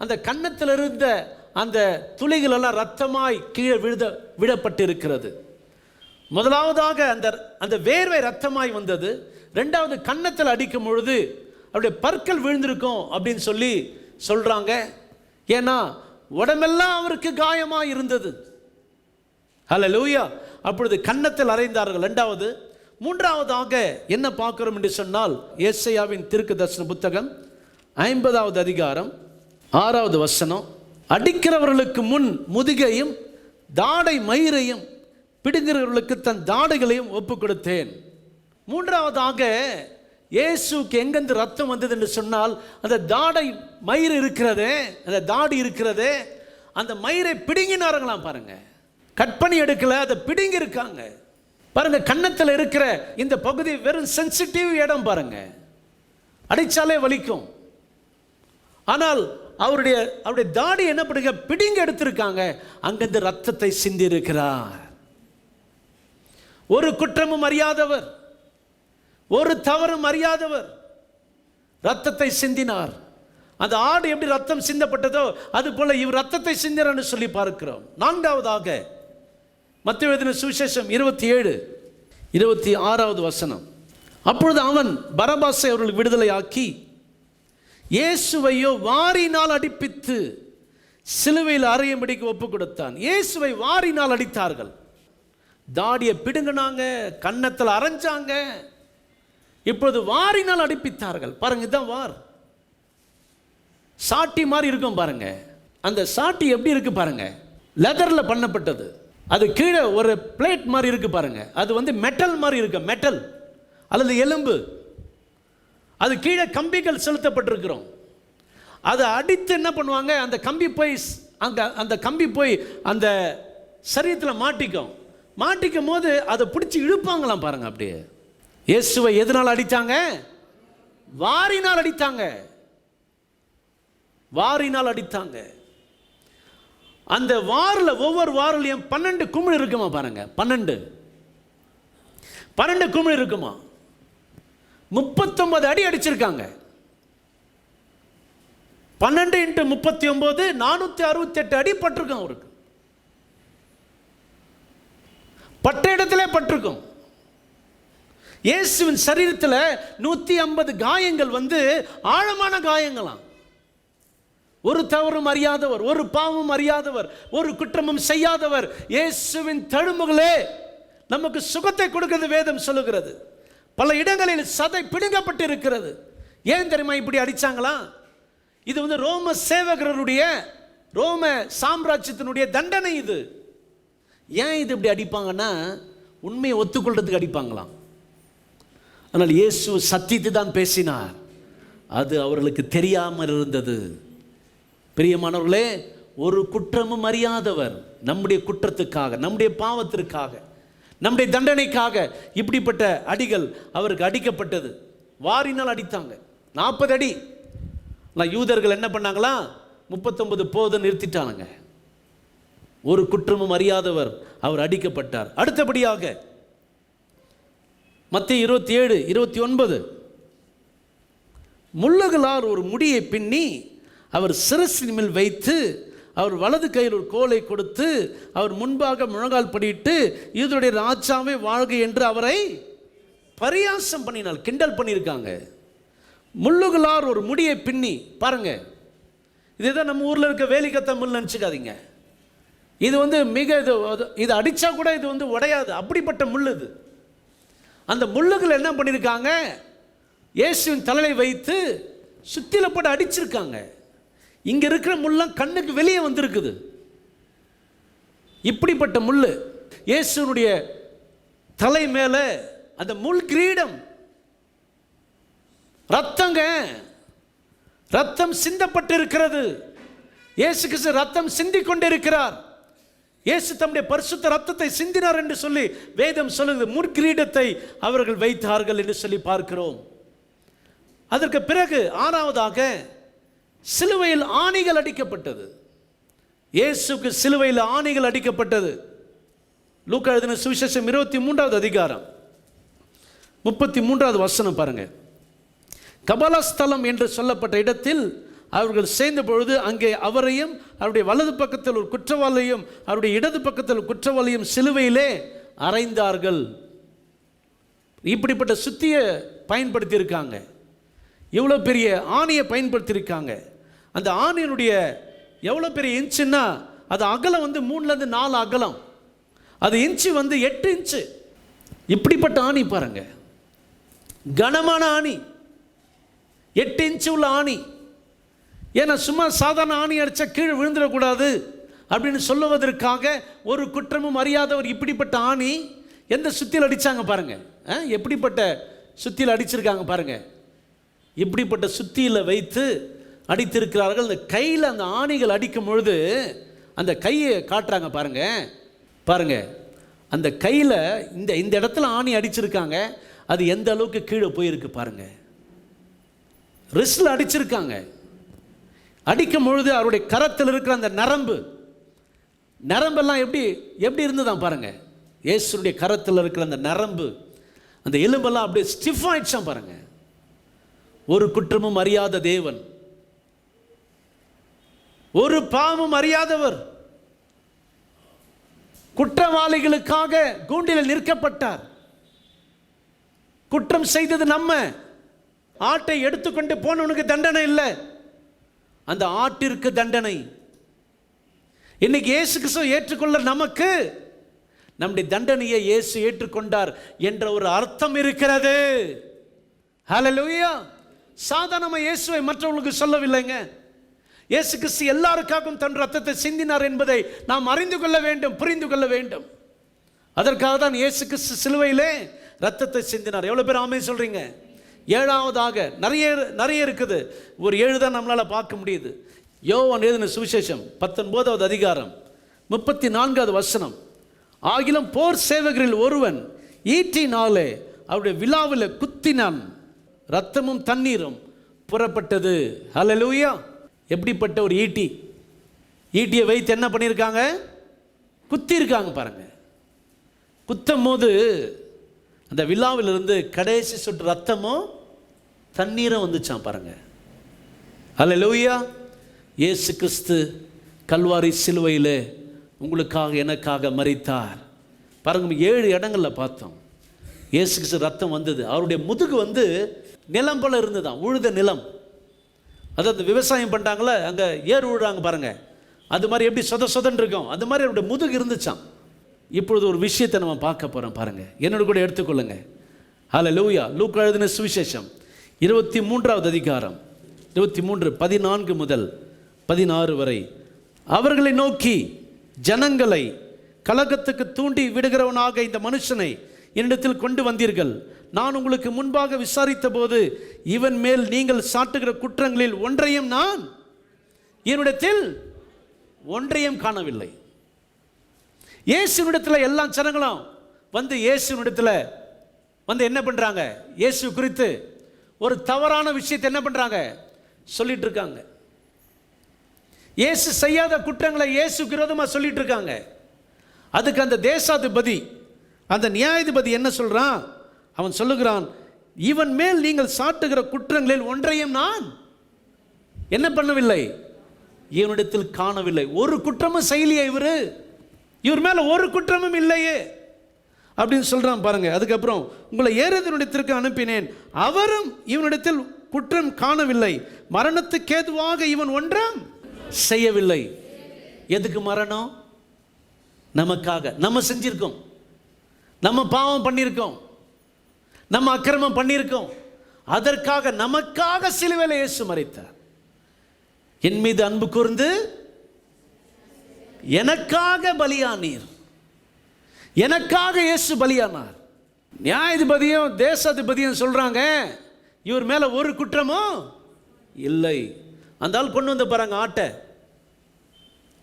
அந்த கன்னத்தில் இருந்த அந்த துளிகள் எல்லாம் ரத்தமாய் கீழே விடப்பட்டு இருக்கிறது. முதலாவதாக அந்த வேர்வை ரத்தமாய் வந்தது. ரெண்டாவது கன்னத்தில் அடிக்கும் பொழுது அவருடைய பற்கள் விழுந்திருக்கும் அப்படின்னு சொல்லி சொல்றாங்க. ஏன்னா உடம்பெல்லாம் அவருக்கு காயமாக இருந்தது. ஹல்லேலூயா. அப்பொழுது கன்னத்தில் அறைந்தார்கள். ரெண்டாவது. மூன்றாவதாக என்ன பார்க்கிறோம் என்று சொன்னால், ஏசாயாவின் தீர்க்கதரிசன புத்தகம் 50வது அதிகாரம் 6வது வசனம், அடிக்கிறவர்களுக்கு முன் முதுகையும் தாடை மயிரையும் பிடுங்கிறவர்களுக்கு தன் தாடைகளையும் ஒப்பு கொடுத்தேன். மூன்றாவதாக இயேசுக்கு எங்கேருந்து ரத்தம் வந்தது என்று சொன்னால், அந்த தாடை மயிர் இருக்கிறதே, அந்த தாடி இருக்கிறதே, அந்த மயிரை பிடுங்கினார்களாம். பாருங்க, கட் பண்ணி எடுக்கல, அதை பிடுங்கி இருக்காங்க. பாருங்க, கன்னத்தில் இருக்கிற இந்த பகுதி வெறும் சென்சிட்டிவ் இடம். பாருங்க, அடிச்சாலே வலிக்கும். ஆனால் அவருடைய தாடி என்ன பண்ணுங்க, பிடிங்க எடுத்திருக்காங்க. அங்கிருந்து ரத்தத்தை சிந்தி இருக்கிறார். ஒரு குற்றமும் அறியாதவர், ஒரு தவறும் அறியாதவர் ரத்தத்தை சிந்தினார். அந்த ஆடு எப்படி ரத்தம் சிந்தப்பட்டதோ அது போல இவர் ரத்தத்தை சிந்தினார்னு சொல்லி பார்க்கிறோம். நான்காவதாக மத்தேயு எழுதின சுவிசேஷம் 27:26வது வசனம், அப்பொழுது அவன் பரபாசை அவர்களுக்கு விடுதலை ஆக்கி இயேசுவையோ வாரினால் அடிப்பித்து சிலுவையில் அறையும்படிக்கு ஒப்பு கொடுத்தான். இயேசுவை வாரினால் அடித்தார்கள். தாடியை பிடுங்கினாங்க, கன்னத்தில் அரைஞ்சாங்க, இப்பொழுது வாரினால் அடிப்பித்தார்கள். பாருங்க, இதுதான் வார். சாட்டி மாதிரி இருக்கும் பாருங்க. அந்த சாட்டி எப்படி இருக்கு பாருங்க, லெதர்ல பண்ணப்பட்டது. அது கீழே ஒரு பிளேட் மாதிரி இருக்கு பாருங்க, அது மெட்டல் மாதிரி இருக்கு, மெட்டல் அல்லது எலும்பு. அது கீழே கம்பிகள் செலுத்தப்பட்டிருக்கிறோம். அதை அடித்து என்ன பண்ணுவாங்க, அந்த கம்பி போய் அந்த கம்பி போய் அந்த சரீரத்தில் மாட்டிக்கும் போது அதை பிடிச்சி இழுப்பாங்களாம் பாருங்க. அப்படியே இயேசுவை எதனால் அடித்தாங்க? வாரினால் அடித்தாங்க. வாரினால் அடித்தாங்க. அந்த வாரில் ஒவ்வொரு வாரிலையும் 12 குமிழ் இருக்குமா பாருங்க. 12 குமிழ் இருக்குமா. 39 அடி அடிச்சிருக்காங்க. 12 × 39 468 அடி பட்டிருக்கும் அவருக்கு. பட்ட இடத்திலே பட்டிருக்கும். இயேசுவின் சரீரத்தில் 150 காயங்கள் ஆழமான காயங்களாம். ஒரு தவறும் அறியாதவர், ஒரு பாவமும் அறியாதவர், ஒரு குற்றமும் செய்யாதவர். இயேசுவின் தழும்புகளே நமக்கு சுகத்தை கொடுக்கிறது வேதம் சொல்லுகிறது. பல இடங்களில் சதை பிடுங்கப்பட்டு இருக்கிறது. ஏன் தெரியுமா இப்படி அடிச்சாங்களா? இது ரோம சேவகருடைய, ரோம சாம்ராஜ்யத்தினுடைய தண்டனை இது. ஏன் இது இப்படி அடிப்பாங்கன்னா, உண்மையை ஒத்துக்கொள்றதுக்கு அடிப்பாங்களாம். ஆனால் இயேசு சத்தியத்தை தான் பேசினார். அது அவர்களுக்கு தெரியாமல் இருந்தது. பிரியமானவர்களே, ஒரு குற்றமும் அறியாதவர் நம்முடைய குற்றத்துக்காக, நம்முடைய பாவத்திற்காக, நம்முடைய தண்டனைக்காக இப்படிப்பட்ட அடிகள் அவருக்கு அடிக்கப்பட்டது. வாரினால் அடித்தாங்க. 40 அடி. நான் யூதர்கள் என்ன பண்ணாங்களா, 39 போதும் நிறுத்திட்டானுங்க. ஒரு குற்றமும் அறியாதவர் அவர் அடிக்கப்பட்டார். அடுத்தபடியாக மத்தேயு 27:29, முள்ளுகளால் ஒரு முடியை பின்னி அவர் சிரசின் மேல் வைத்து அவர் வலது கையில் ஒரு கோலை கொடுத்து அவர் முன்பாக முழங்கால் படியிட்டு யூதருடைய ராஜாவே வாழ்க என்று அவரை பரியாசம் பண்ணினார். கிண்டல் பண்ணியிருக்காங்க. முள்ளுகளால் ஒரு முடியை பின்னி. பாருங்க, இதுதான் நம்ம ஊரில் இருக்க வேலிக்கத்த முள் நினச்சிக்காதீங்க. இது இது அடித்தா கூட இது உடையாது, அப்படிப்பட்ட முள் இது. அந்த முள்ளுகள் என்ன பண்ணியிருக்காங்க, இயேசுவின் தலையை வைத்து சுத்தில போட்டு அடிச்சிருக்காங்க. இங்க இருக்கிற முள்ளம் கண்ணுக்கு வெளியே வந்திருக்குது. இப்படிப்பட்ட முள்ளு இயேசுனுடைய தலை மேல அந்த முள் கிரீடம். ரத்தம் சிந்தப்பட்டு இருக்கிறது. இயேசு கிறிஸ்து ரத்தம் சிந்திக் கொண்டிருக்கிறார். இயேசு தம்முடைய பரிசுத்த ரத்தத்தை சிந்தினார் என்று சொல்லி வேதம் சொல்லுது. முற்கிரீடத்தை அவர்கள் வைத்தார்கள் என்று சொல்லி பார்க்கிறோம். அதற்கு பிறகு 6வதாக சிலுவையில் ஆணிகள் அடிக்கப்பட்டது. இயேசுக்கு சிலுவையில் ஆணிகள் அடிக்கப்பட்டது. லூக்கா எழுதின சுவிசேஷம் 23வது அதிகாரம் 33வது வசனம் பாருங்க. கபாலஸ்தலம் என்று சொல்லப்பட்ட இடத்தில் அவர்கள் சேர்ந்த பொழுது அங்கே அவரையும் அவருடைய வலது பக்கத்தில் ஒரு குற்றவாளியும் அவருடைய இடது பக்கத்தில் ஒரு குற்றவாளியும் சிலுவையிலே அறைந்தார்கள். இப்படிப்பட்ட சுத்தியை பயன்படுத்தியிருக்காங்க. எவ்வளோ பெரிய ஆணியை பயன்படுத்தியிருக்காங்க. அந்த ஆணியினுடைய எவ்வளோ பெரிய இன்ச்சுன்னா அது அகலம் 3லேருந்து 4 அகலம், அது இன்ச்சு 8 இன்ச்சு. இப்படிப்பட்ட ஆணி பாருங்க, கனமான ஆணி, 8 இன்ச்சு உள்ள ஆணி. ஏன்னா சும்மா சாதாரண ஆணி அடித்தா கீழே விழுந்துடக்கூடாது அப்படின்னு சொல்லுவதற்காக ஒரு குற்றமும் அறியாதவர் இப்படிப்பட்ட ஆணி எந்த சுத்தியில் அடித்தாங்க பாருங்க. எப்படிப்பட்ட சுத்தியில் அடிச்சிருக்காங்க பாருங்க. இப்படிப்பட்ட சுத்தியில் வைத்து அடித்திருக்கிறார்கள். அந்த கையில் அந்த ஆணிகள் அடிக்கும் பொழுது அந்த கையை காட்டுறாங்க பாருங்க. பாருங்க, அந்த கையில் இந்த இடத்துல ஆணி அடிச்சிருக்காங்க. அது எந்த அளவுக்கு கீழே போயிருக்கு பாருங்க. ரிஸ்டில் அடிச்சிருக்காங்க. அடிக்கும் பொழுது அவருடைய கரத்தில் இருக்கிற அந்த நரம்பெல்லாம் எப்படி இருந்துதான் பாருங்க. இயேசுடைய கரத்தில் இருக்கிற அந்த நரம்பு, அந்த எலும்பெல்லாம் அப்படியே ஸ்டிஃப் ஆயிடுச்சான் பாருங்க. ஒரு குற்றமும் அறியாத தேவன், ஒரு பாவமும் அறியாதவர் குற்றவாளிகளுக்காக கூண்டில் நிற்கப்பட்டார். குற்றம் செய்தது நம்ம. ஆட்டை எடுத்துக்கொண்டு போனவனுக்கு தண்டனை இல்லை, அந்த ஆட்டிற்கு தண்டனை. இன்னைக்கு இயேசு கிறிஸ்துவை ஏற்றுக்கொள்ள நமக்கு நம்முடைய தண்டனையை இயேசு ஏற்றுக்கொண்டார் என்ற ஒரு அர்த்தம் இருக்கிறது. ஹல்லேலூயா. சாதாரணமாக இயேசுவை மற்றவர்களுக்கு சொல்லவில்லைங்க. இயேசு கிறிஸ்து எல்லாருக்காகவும் தன் ரத்தத்தை சிந்தினார் என்பதை நாம் அறிந்து கொள்ள வேண்டும், புரிந்து கொள்ள வேண்டும். அதற்காக தான் இயேசு கிறிஸ்து சிலுவையிலே ரத்தத்தை சிந்தினார். எவ்வளோ பேர் ஆமென் சொல்றீங்க? ஏழாவதாக நிறைய இருக்குது. ஒரு 7 தான் நம்மளால் பார்க்க முடியுது. யோவான் எழுதின சுவிசேஷம் 19வது அதிகாரம் 34வது வசனம். ஆகிலும் போர் சேவகரில் ஒருவன் ஈட்டினாலே அவருடைய விலாவில் குத்தினான், ரத்தமும் தண்ணீரும் புறப்பட்டது. ஹல்லேலூயா. எப்படிப்பட்ட ஒரு ஈட்டியை வைத்து என்ன பண்ணியிருக்காங்க? குத்தி இருக்காங்க பாருங்க. குத்தும் போது அந்த விழாவிலிருந்து கடைசி சொட்டு ரத்தமும் தண்ணீரும் வந்துச்சான் பாருங்க. ஹல்லேலூயா. இயேசு கிறிஸ்து கல்வாரி சிலுவையில் உங்களுக்காக எனக்காக மரித்தார் பாருங்க. 7 இடங்களில் பார்த்தோம் இயேசு கிறிஸ்து ரத்தம் வந்தது. அவருடைய முதுகு நிலம் போல இருந்துதான், உழுத நிலம். அதாவது விவசாயம் பண்ணுறாங்களே, அங்கே ஏர் உழுறாங்க பாருங்க, அது மாதிரி எப்படி சொதன்னு இருக்கும், அது மாதிரி அவருடைய முதுகு இருந்துச்சான். இப்பொழுது ஒரு விஷயத்தை நம்ம பார்க்க போகிறோம் பாருங்க, என்னோட கூட எடுத்துக்கொள்ளுங்க. ஹல்லேலூயா. லூக்கா எழுதின சுவிசேஷம் 23வது அதிகாரம் 14 முதல் 16 வரை. அவர்களை நோக்கி, ஜனங்களை கலகத்துக்கு தூண்டி விடுகிறவனாக இந்த மனுஷனை என்னிடத்தில் கொண்டு வந்தீர்கள். நான் உங்களுக்கு முன்பாக விசாரித்த போது இவன் மேல் நீங்கள் சாட்டுகிற குற்றங்களில் ஒன்றையும் நான் என்னிடத்தில் காணவில்லை. இயேசுவிடத்தில் எல்லா ஜனங்களும் இயேசுவிடத்தில் என்ன பண்றாங்க? இயேசு குறித்து ஒரு தவறான விஷயத்தை என்ன பண்றாங்க? சொல்லிட்டு இருக்காங்க. இயேசு செய்யாத குற்றங்களை இயேசு விரோதமாக சொல்லிட்டு இருக்காங்க. அதுக்கு அந்த தேசாதிபதி, அந்த நியாயாதிபதி என்ன சொல்றான்? அவன் சொல்லுகிறான், இவன் மேல் நீங்கள் சாட்டுகிற குற்றங்களில் ஒன்றையும் நான் என்ன பண்ணவில்லை, இவனிடத்தில் காணவில்லை. ஒரு குற்றமும் செய்யலையே இவர் மேல ஒரு குற்றமும் இல்லையே அப்படின்னு சொல்றான் பாருங்க. அதுக்கப்புறம் உங்களை ஏரோதினிடத்திற்கு அனுப்பினேன், அவரும் இவனிடத்தில் குற்றம் காணவில்லை, மரணத்துக்கு ஏதுவாக இவன் ஒன்றும் செய்யவில்லை. எதுக்கு மரணம்? நமக்காக. நம்ம செஞ்சிருக்கோம், நம்ம பாவம் பண்ணியிருக்கோம், நம்ம அக்கிரமம் பண்ணியிருக்கோம். அதற்காக நமக்காக சிலுவையில் இயேசு மரித்தார். என் மீது அன்பு கூர்ந்து எனக்காக பலியானீர். எனக்காக இயேசு பலியானார். நியாயாதிபதியும் தேசாதிபதியும் சொல்றாங்க, இவர் மேல ஒரு குற்றமும் இல்லை. அந்த ஆள் கொண்டு வந்து பாருங்க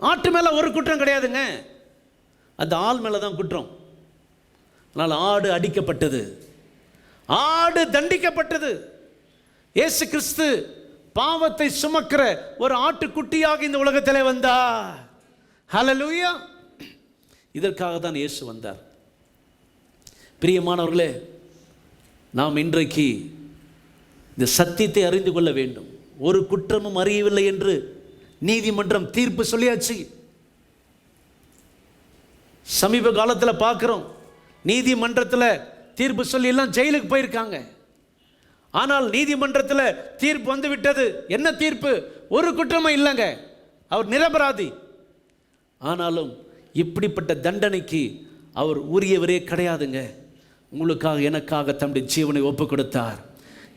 ஆட்டு மேல ஒரு குற்றம் கிடையாதுங்க, அந்த ஆள் மேல தான் குற்றம். அதனால் ஆடு அடிக்கப்பட்டது, ஆடு தண்டிக்கப்பட்டது. இயேசு கிறிஸ்து பாவத்தை சுமக்கிற ஒரு ஆட்டுக்குட்டியாக இந்த உலகத்திலே வந்தார். ஹல்லேலூயா. இதற்காக தான் இயேசு வந்தார். பிரியமானவர்களே, நாம் இன்றைக்கு இந்த சத்தியத்தை அறிந்து கொள்ள வேண்டும். ஒரு குற்றமும் அறியவில்லை என்று நீதிமன்றம் தீர்ப்பு சொல்லியாச்சு. சமீப காலத்தில் பார்க்குறோம், நீதிமன்றத்தில் தீர்ப்பு சொல்லி எல்லாம் ஜெயிலுக்கு போயிருக்காங்க. ஆனால் நீதிமன்றத்தில் தீர்ப்பு வந்து விட்டது. என்ன தீர்ப்பு? ஒரு குற்றமும் இல்லைங்க, அவர் நிரபராதி. ஆனாலும் இப்படிப்பட்ட தண்டனைக்கு அவர் உரியவரே கிடையாதுங்க. உங்களுக்காக எனக்காக தம்முடைய ஜீவனை ஒப்பு கொடுத்தார்.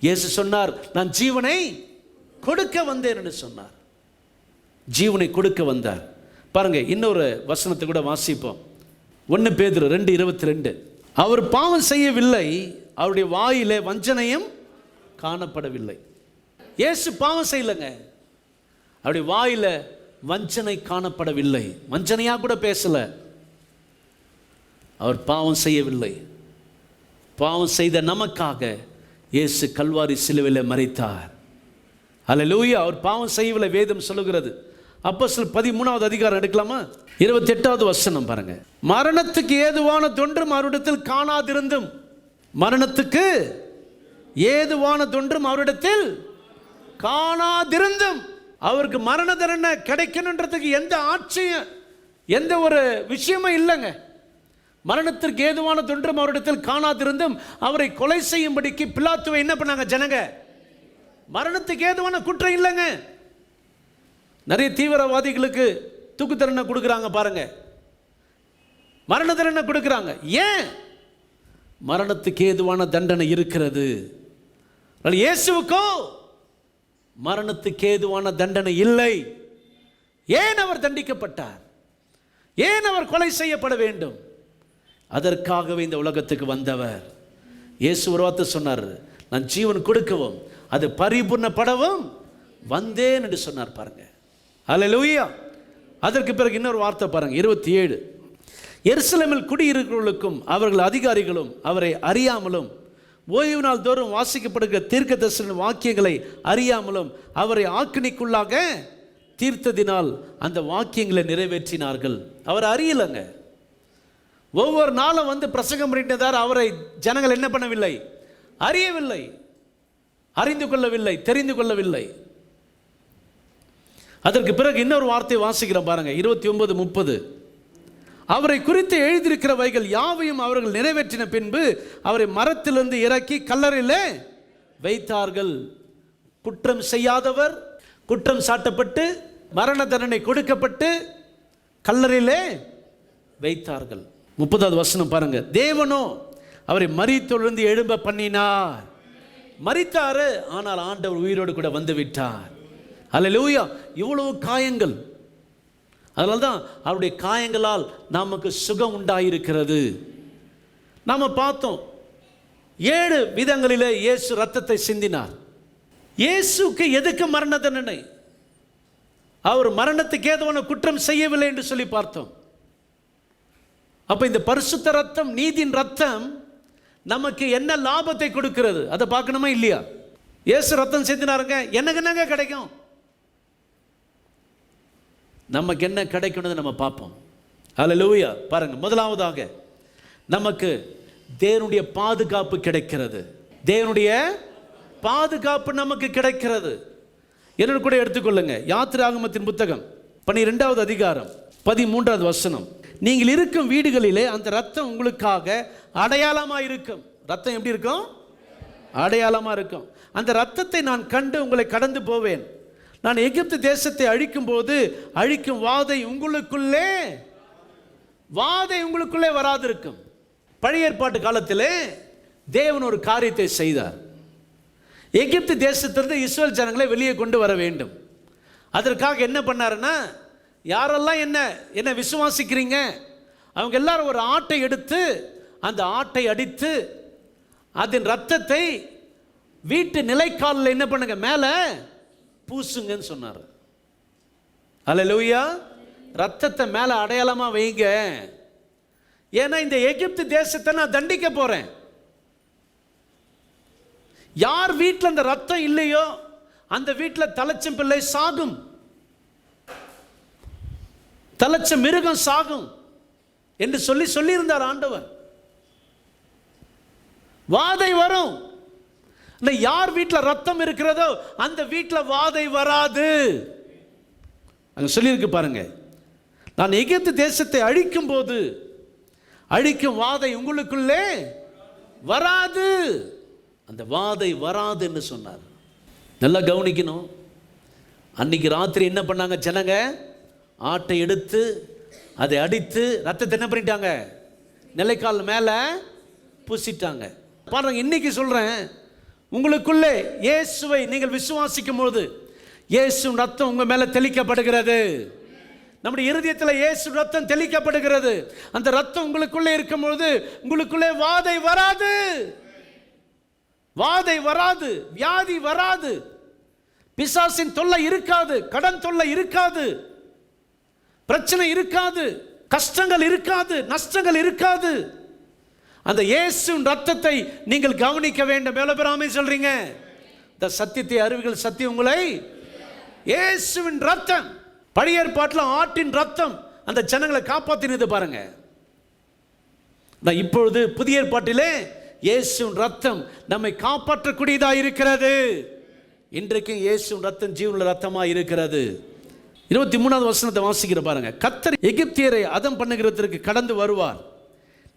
இயேசு சொன்னார், நான் ஜீவனை கொடுக்க வந்தேன் என்று சொன்னார். ஜீவனை கொடுக்க வந்தார். பாருங்க, இன்னொரு வசனத்தை கூட வாசிப்போம். 1 பேதுரு 2:22. அவர் பாவம் செய்யவில்லை, அவருடைய வாயிலே வஞ்சனையும் காணப்படவில்லை. இயேசு பாவம் செய்யலைங்க, அவருடைய வாயில வஞ்சனை காணப்படவில்லை. வஞ்சனையா கூட பேசல. அவர் பாவம் செய்யவில்லை. பாவம் செய்த நமக்காக இயேசு கல்வாரி சிலுவையில் மரித்தார். அல்லேலூயா. அவர் பாவம் செய்யவில்லை, வேதம் சொல்லுகிறது. அப்போஸ்தலர் 13வது அதிகாரம் எடுக்கலாமா? 28வது வசனம் பாருங்க. மரணத்துக்கு ஏதுவான தொன்றும் அவரிடத்தில் காணாதிருந்தும், மரணத்துக்கு ஏதுவான தொன்றும் அவரிடத்தில் காணாதிருந்தும், அவருக்கு மரண தண்டனை கிடைக்கணுன்றதுக்கு எந்த ஆட்சியும் எந்த ஒரு விஷயமும் இல்லைங்க. மரணத்திற்கு ஏதுவான தொன்றும் அவரிடத்தில் காணாதிருந்தும் அவரை கொலை செய்யும்படிக்கு பிலாத்துவை என்ன பண்ணாங்க ஜனங்க? மரணத்துக்கு ஏதுவான குற்றம் இல்லைங்க. நிறைய தீவிரவாதிகளுக்கு தூக்கு தண்டனை கொடுக்குறாங்க பாருங்க, மரண தண்டனை கொடுக்குறாங்க. ஏன்? மரணத்துக்கு ஏதுவான தண்டனை இருக்கிறது. இயேசுவுக்கோ மரணத்துக்கு ஏதுவான தண்டனை இல்லை. ஏன் அவர் தண்டிக்கப்பட்டார்? ஏன் அவர் கொலை செய்யப்பட வேண்டும்? அதற்காகவே இந்த உலகத்துக்கு வந்தவர். இயேசு ஒரு வார்த்தை சொன்னார், நான் ஜீவன் கொடுக்கவும் அது பரிபூர்ணப்படவும் வந்தேன் என்று சொன்னார் பாருங்க. அல்லேலூயா. அதற்கு பிறகு இன்னொரு வார்த்தை பாருங்க, 27. எருசலேமில் குடியிருக்கிறவர்களுக்கும் அவர்கள் அதிகாரிகளும் அவரை அறியாமலும் ஓய்வு நாள் தோறும் வாசிக்கப்படுகிற தீர்க்கதரிசன வாக்கியங்களை அறியாமலும் அவரை ஆக்கினைக்குள்ளாக தீர்த்ததினால் அந்த வாக்கியங்களை நிறைவேற்றினார்கள். அவர் அறியலைங்க. ஒவ்வொரு நாளும் வந்து பிரசங்கம் பண்ணிட்டார். அவரை ஜனங்கள் என்ன பண்ணவில்லை? அறியவில்லை, அறிந்து கொள்ளவில்லை, தெரிந்து கொள்ளவில்லை. அதற்கு பிறகு இன்னொரு வார்த்தை வாசிக்கிறோம் பாருங்க, 29-30. அவரை குறித்து எழுதியிருக்கிறவைகள் யாவையும் அவர்கள் நிறைவேற்றின பின்பு அவரை மரத்திலிருந்து இறக்கி கல்லறையிலே வைத்தார்கள். குற்றம் செய்யாதவர் குற்றம் சாட்டப்பட்டு மரண தண்டனை கொடுக்கப்பட்டு கல்லறையிலே வைத்தார்கள். 30வது வசனம் பாருங்க. தேவனோ அவரை மரித்தொழுந்து எழும்ப பண்ணினார். மரித்தாரு, ஆனால் ஆண்டவர் உயிரோடு கூட வந்து விட்டார். அல்லேலூயா. இவ்வளவு காயங்கள், அதனால்தான் அவருடைய காயங்களால் நமக்கு சுகம் உண்டாயிருக்கிறது. நாம் பார்த்தோம் 7 விதங்களிலே இயேசு ரத்தத்தை சிந்தினார். இயேசுக்கு எதுக்கு மரண தண்டனை? அவர் மரணத்துக்கு ஏதுவான குற்றம் செய்யவில்லை என்று சொல்லி பார்த்தோம். அப்ப இந்த பரிசுத்த ரத்தம், நீதியின் ரத்தம் நமக்கு என்ன லாபத்தை கொடுக்கிறது அதை பார்க்கணுமா இல்லையா? இயேசு ரத்தம் சிந்தினாருங்க, எனக்கு என்னங்க கிடைக்கும்? நமக்கு என்ன கிடைக்கணும் நம்ம பார்ப்போம். அல்லேலூயா. பாருங்க, முதலாவதாக நமக்கு தேவனுடைய பாதுகாப்பு கிடைக்கிறது. தேவனுடைய பாதுகாப்பு நமக்கு கிடைக்கிறது. என்னோட கூட எடுத்துக்கொள்ளுங்க, யாத்திராகமத்தின் புத்தகம் 12வது அதிகாரம் 13வது வசனம். நீங்கள் இருக்கும் வீடுகளிலே அந்த ரத்தம் உங்களுக்காக அடையாளமா இருக்கும். ரத்தம் எப்படி இருக்கும்? அடையாளமா இருக்கும். அந்த ரத்தத்தை நான் கண்டு உங்களை கடந்து போவேன். நான் எகிப்து தேசத்தை அழிக்கும் போது அழிக்கும் வாதை உங்களுக்குள்ளே வராதிருக்கும். பழைய ஏற்பாட்டு காலத்திலே தேவன் ஒரு காரியத்தை செய்தார். எகிப்து தேசத்திலிருந்து இஸ்ரவேல் ஜனங்களை வெளியே கொண்டு வர வேண்டும். அதற்காக என்ன பண்ணாருன்னா, யாரெல்லாம் என்ன விசுவாசிக்கிறீங்க அவங்க எல்லாரும் ஒரு ஆட்டை எடுத்து அந்த ஆட்டை அடித்து அதன் ரத்தத்தை வீட்டு நிலைக்காலில் என்ன பண்ணுங்க, மேலே பூசுங்கன்னு சொன்னார். அல்லேலூயா. ரத்தத்தை மேலே அடையாளமா வைங்க. ஏன்னா இந்த எகிப்து தேசத்தை நான் தண்டிக்க போறேன். யார் வீட்டில் அந்த ரத்தம் இல்லையோ அந்த வீட்டில் தலைச்சம் பிள்ளை சாகும், தலைச்ச மிருகம் சாகும். என்று சொல்லியிருந்தார் ஆண்டவர். வாதை வரும். யார் வீட்டில் ரத்தம் இருக்கிறதோ அந்த வீட்டில் வாதை வராது. அங்க சொல்லியிருக்கு பாருங்க, நான் எகிப்து தேசத்தை அழிக்கும் போது அழிக்கும் வாதை உங்களுக்குள்ளே வராது. அந்த வாதை வராது என்று சொன்னார். நல்லா கவனிக்கணும். அன்னைக்கு ராத்திரி என்ன பண்ணாங்க ஜனங்க? ஆட்டை எடுத்து அதை அடித்து ரத்தத்தை என்ன பண்ணிட்டாங்க? நிலைக்கால் மேலே பூசிட்டாங்க. பாருங்க, இன்னைக்கு சொல்றேன், உங்களுக்குள்ளே இயேசுவை நீங்கள் விசுவாசிக்கும் போது இயேசு ரத்தம் உங்க மேல தெளிக்கப்படுகிறது. நம்முடைய இருதயத்தில் இயேசு ரத்தம் தெளிக்கப்படுகிறது. அந்த ரத்தம் உங்களுக்குள்ளே இருக்கும் பொழுது உங்களுக்குள்ளே வாதை வராது, வாதை வராது, வியாதி வராது, பிசாசின் தொல்லை இருக்காது, கடன் தொல்லை இருக்காது, பிரச்சனை இருக்காது, கஷ்டங்கள் இருக்காது, நஷ்டங்கள் இருக்காது. அந்த இயேசுவின் ரத்தத்தை நீங்கள் கவனிக்க வேண்டும். மேல பெறாமை சொல்றீங்க. இந்த சத்தியத்தை அறிவுகள் சத்தியம் உங்களை. இயேசுவின் ரத்தம், பழைய ஏற்பாட்டில் ஆட்டின் ரத்தம் அந்த ஜனங்களை காப்பாற்றினது பாருங்க. இப்பொழுது புதிய ஏற்பாட்டிலே இயேசுவின் ரத்தம் நம்மை காப்பாற்றக்கூடியதா இருக்கிறது. இன்றைக்கும் இயேசுவின் ரத்தம் ஜீவனுள்ள ரத்தமா இருக்கிறது. 23வது வசனத்தை வாசிக்கிற பாருங்க. கர்த்தர் எகிப்தியரை அதம் பண்ணுகிறதற்கு கடந்து வருவார்.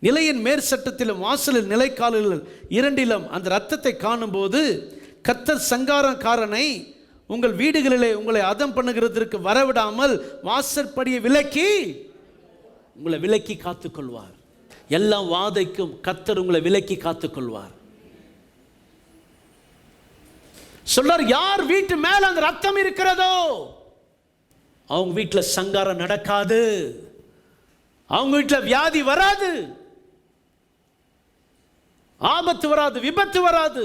நிலையின் மேற்சட்டத்திலும் வாசலில் நிலைக்காலில் இரண்டிலும் அந்த ரத்தத்தை காணும் போது கர்த்தர் சங்காரக்காரனை உங்கள் வீடுகளிலே உங்களை அதம் பண்ணுகிறதற்கு வரவிடாமல் வாசற்படியை விலக்கி உங்களை விலக்கி காத்துக்கொள்வார். எல்லா வாதைக்கும் கர்த்தர் உங்களை விலக்கி காத்துக்கொள்வார். சொல்றார், யார் வீட்டு மேல அந்த ரத்தம் இருக்கிறதோ அவங்க வீட்டில் சங்காரம் நடக்காது, அவங்க வீட்டில் வியாதி வராது, ஆபத்து வராது, விபத்து வராது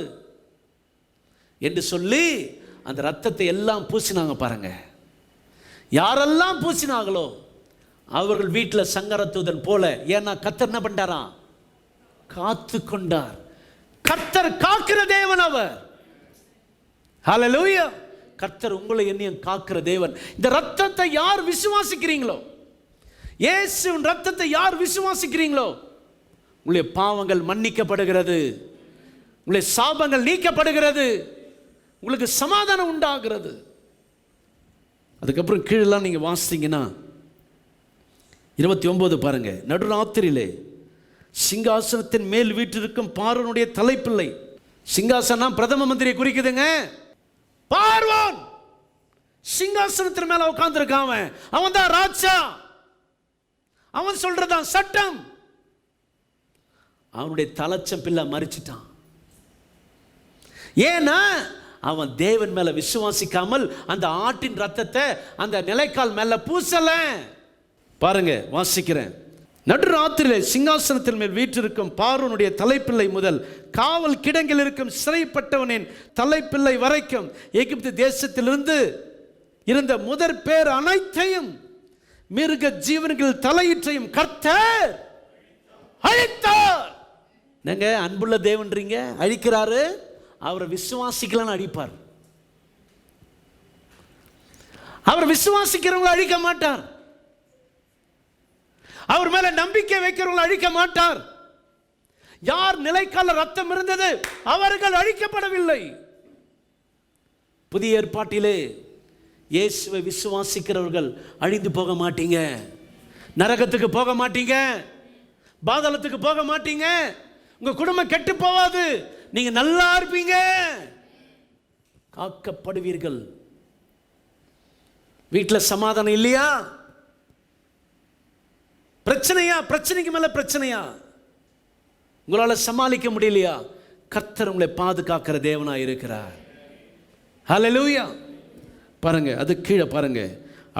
என்று சொல்லி அந்த ரத்தத்தை எல்லாம் பூசினாங்க பாருங்க. யாரெல்லாம் பூசினாங்களோ அவர்கள் வீட்டில் சங்கரத்துவதன் போல. ஏன்னா கர்த்தர் என்ன பண்ணாராம்? காத்து கொண்டார். கர்த்தர் காக்கிற தேவன் அவர். ஹல்லேலூயா. கர்த்தர் உங்களை என்னையும் காக்கிற தேவன். இந்த ரத்தத்தை யார் விசுவாசிக்கிறீங்களோ, இயேசுவின் ரத்தத்தை யார் விசுவாசிக்கிறீங்களோ, உங்களுடைய பாவங்கள் மன்னிக்கப்படுகிறது, உங்களுடைய சாபங்கள் நீக்கப்படுகிறது, உங்களுக்கு சமாதானம் உண்டாகிறது. அதுக்கப்புறம் கீழெல்லாம் நீங்கள் வாசித்தீங்கன்னா 29 பாருங்க. நடுராத்திரியிலே சிங்காசனத்தின் மேல் வீற்றிருக்கும் பார்வோனுடைய தலைப்பிள்ளை. சிங்காசனம் பிரதம மந்திரியை குறிக்குதுங்க. பார்வோன் சிங்காசனத்தின் மேல உட்கார்ந்திருக்கான். அவன் தான் ராஜா, அவன் சொல்றதான் சட்டம். அவனுடைய தலைச்சம் பிள்ளை மறிச்சிட்டான். ஏன்னா அவன் தேவன் மேல விசுவாசிக்காமல் அந்த ஆட்டின் ரத்தத்தை அந்த நிலைக்கால் மேல பூசல. பாருங்க, வாசிக்கிறேன். நடுராத்திரியிலே சிங்காசனத்தின் மேல் வீற்றிருக்கும் பார்வோனுடைய தலைப்பிள்ளை முதல் காவல் கிடங்கில் இருக்கும் சிறைப்பட்டவனின் தலைப்பிள்ளை வரைக்கும் எகிப்து தேசத்திலிருந்து இருந்த முதற் பேர் அனைத்தையும் மிருக ஜீவன்கள் தலையீற்றையும் கர்த்தர் அழித்தார். நீங்க அன்புள்ள தேவன்றீங்க, அழிக்கிறாரு. அவரை விசுவாசிக்கலன்னு அழிப்பார். அவர் விசுவாசிக்கிறவங்களை அழிக்க மாட்டார். அவர் மேல நம்பிக்கை வைக்கிறவங்களை அழிக்க மாட்டார். யார் நிலைக்கால ரத்தம் இருந்தது அவர்கள் அழிக்கப்படவில்லை. புதிய ஏற்பாட்டிலே இயேசுவை விசுவாசிக்கிறவர்கள் அழிந்து போக மாட்டீங்க, நரகத்துக்கு போக மாட்டீங்க, பாதாளத்துக்கு போக மாட்டீங்க, உங்க குடும்பம் கெட்டு போவாது, நீங்க நல்லா இருப்பீங்க, காக்கப்படுவீர்கள். வீட்டில் சமாதானம் இல்லையா? பிரச்சனையா? பிரச்சனைக்கு மேல பிரச்சனையா? உங்களால் சமாளிக்க முடியலையா? கர்த்தர் உங்களை பாதுகாக்கிற தேவனாய் இருக்கிறார். ஹல்லேலூயா. பாருங்க, அது கீழே பாருங்க.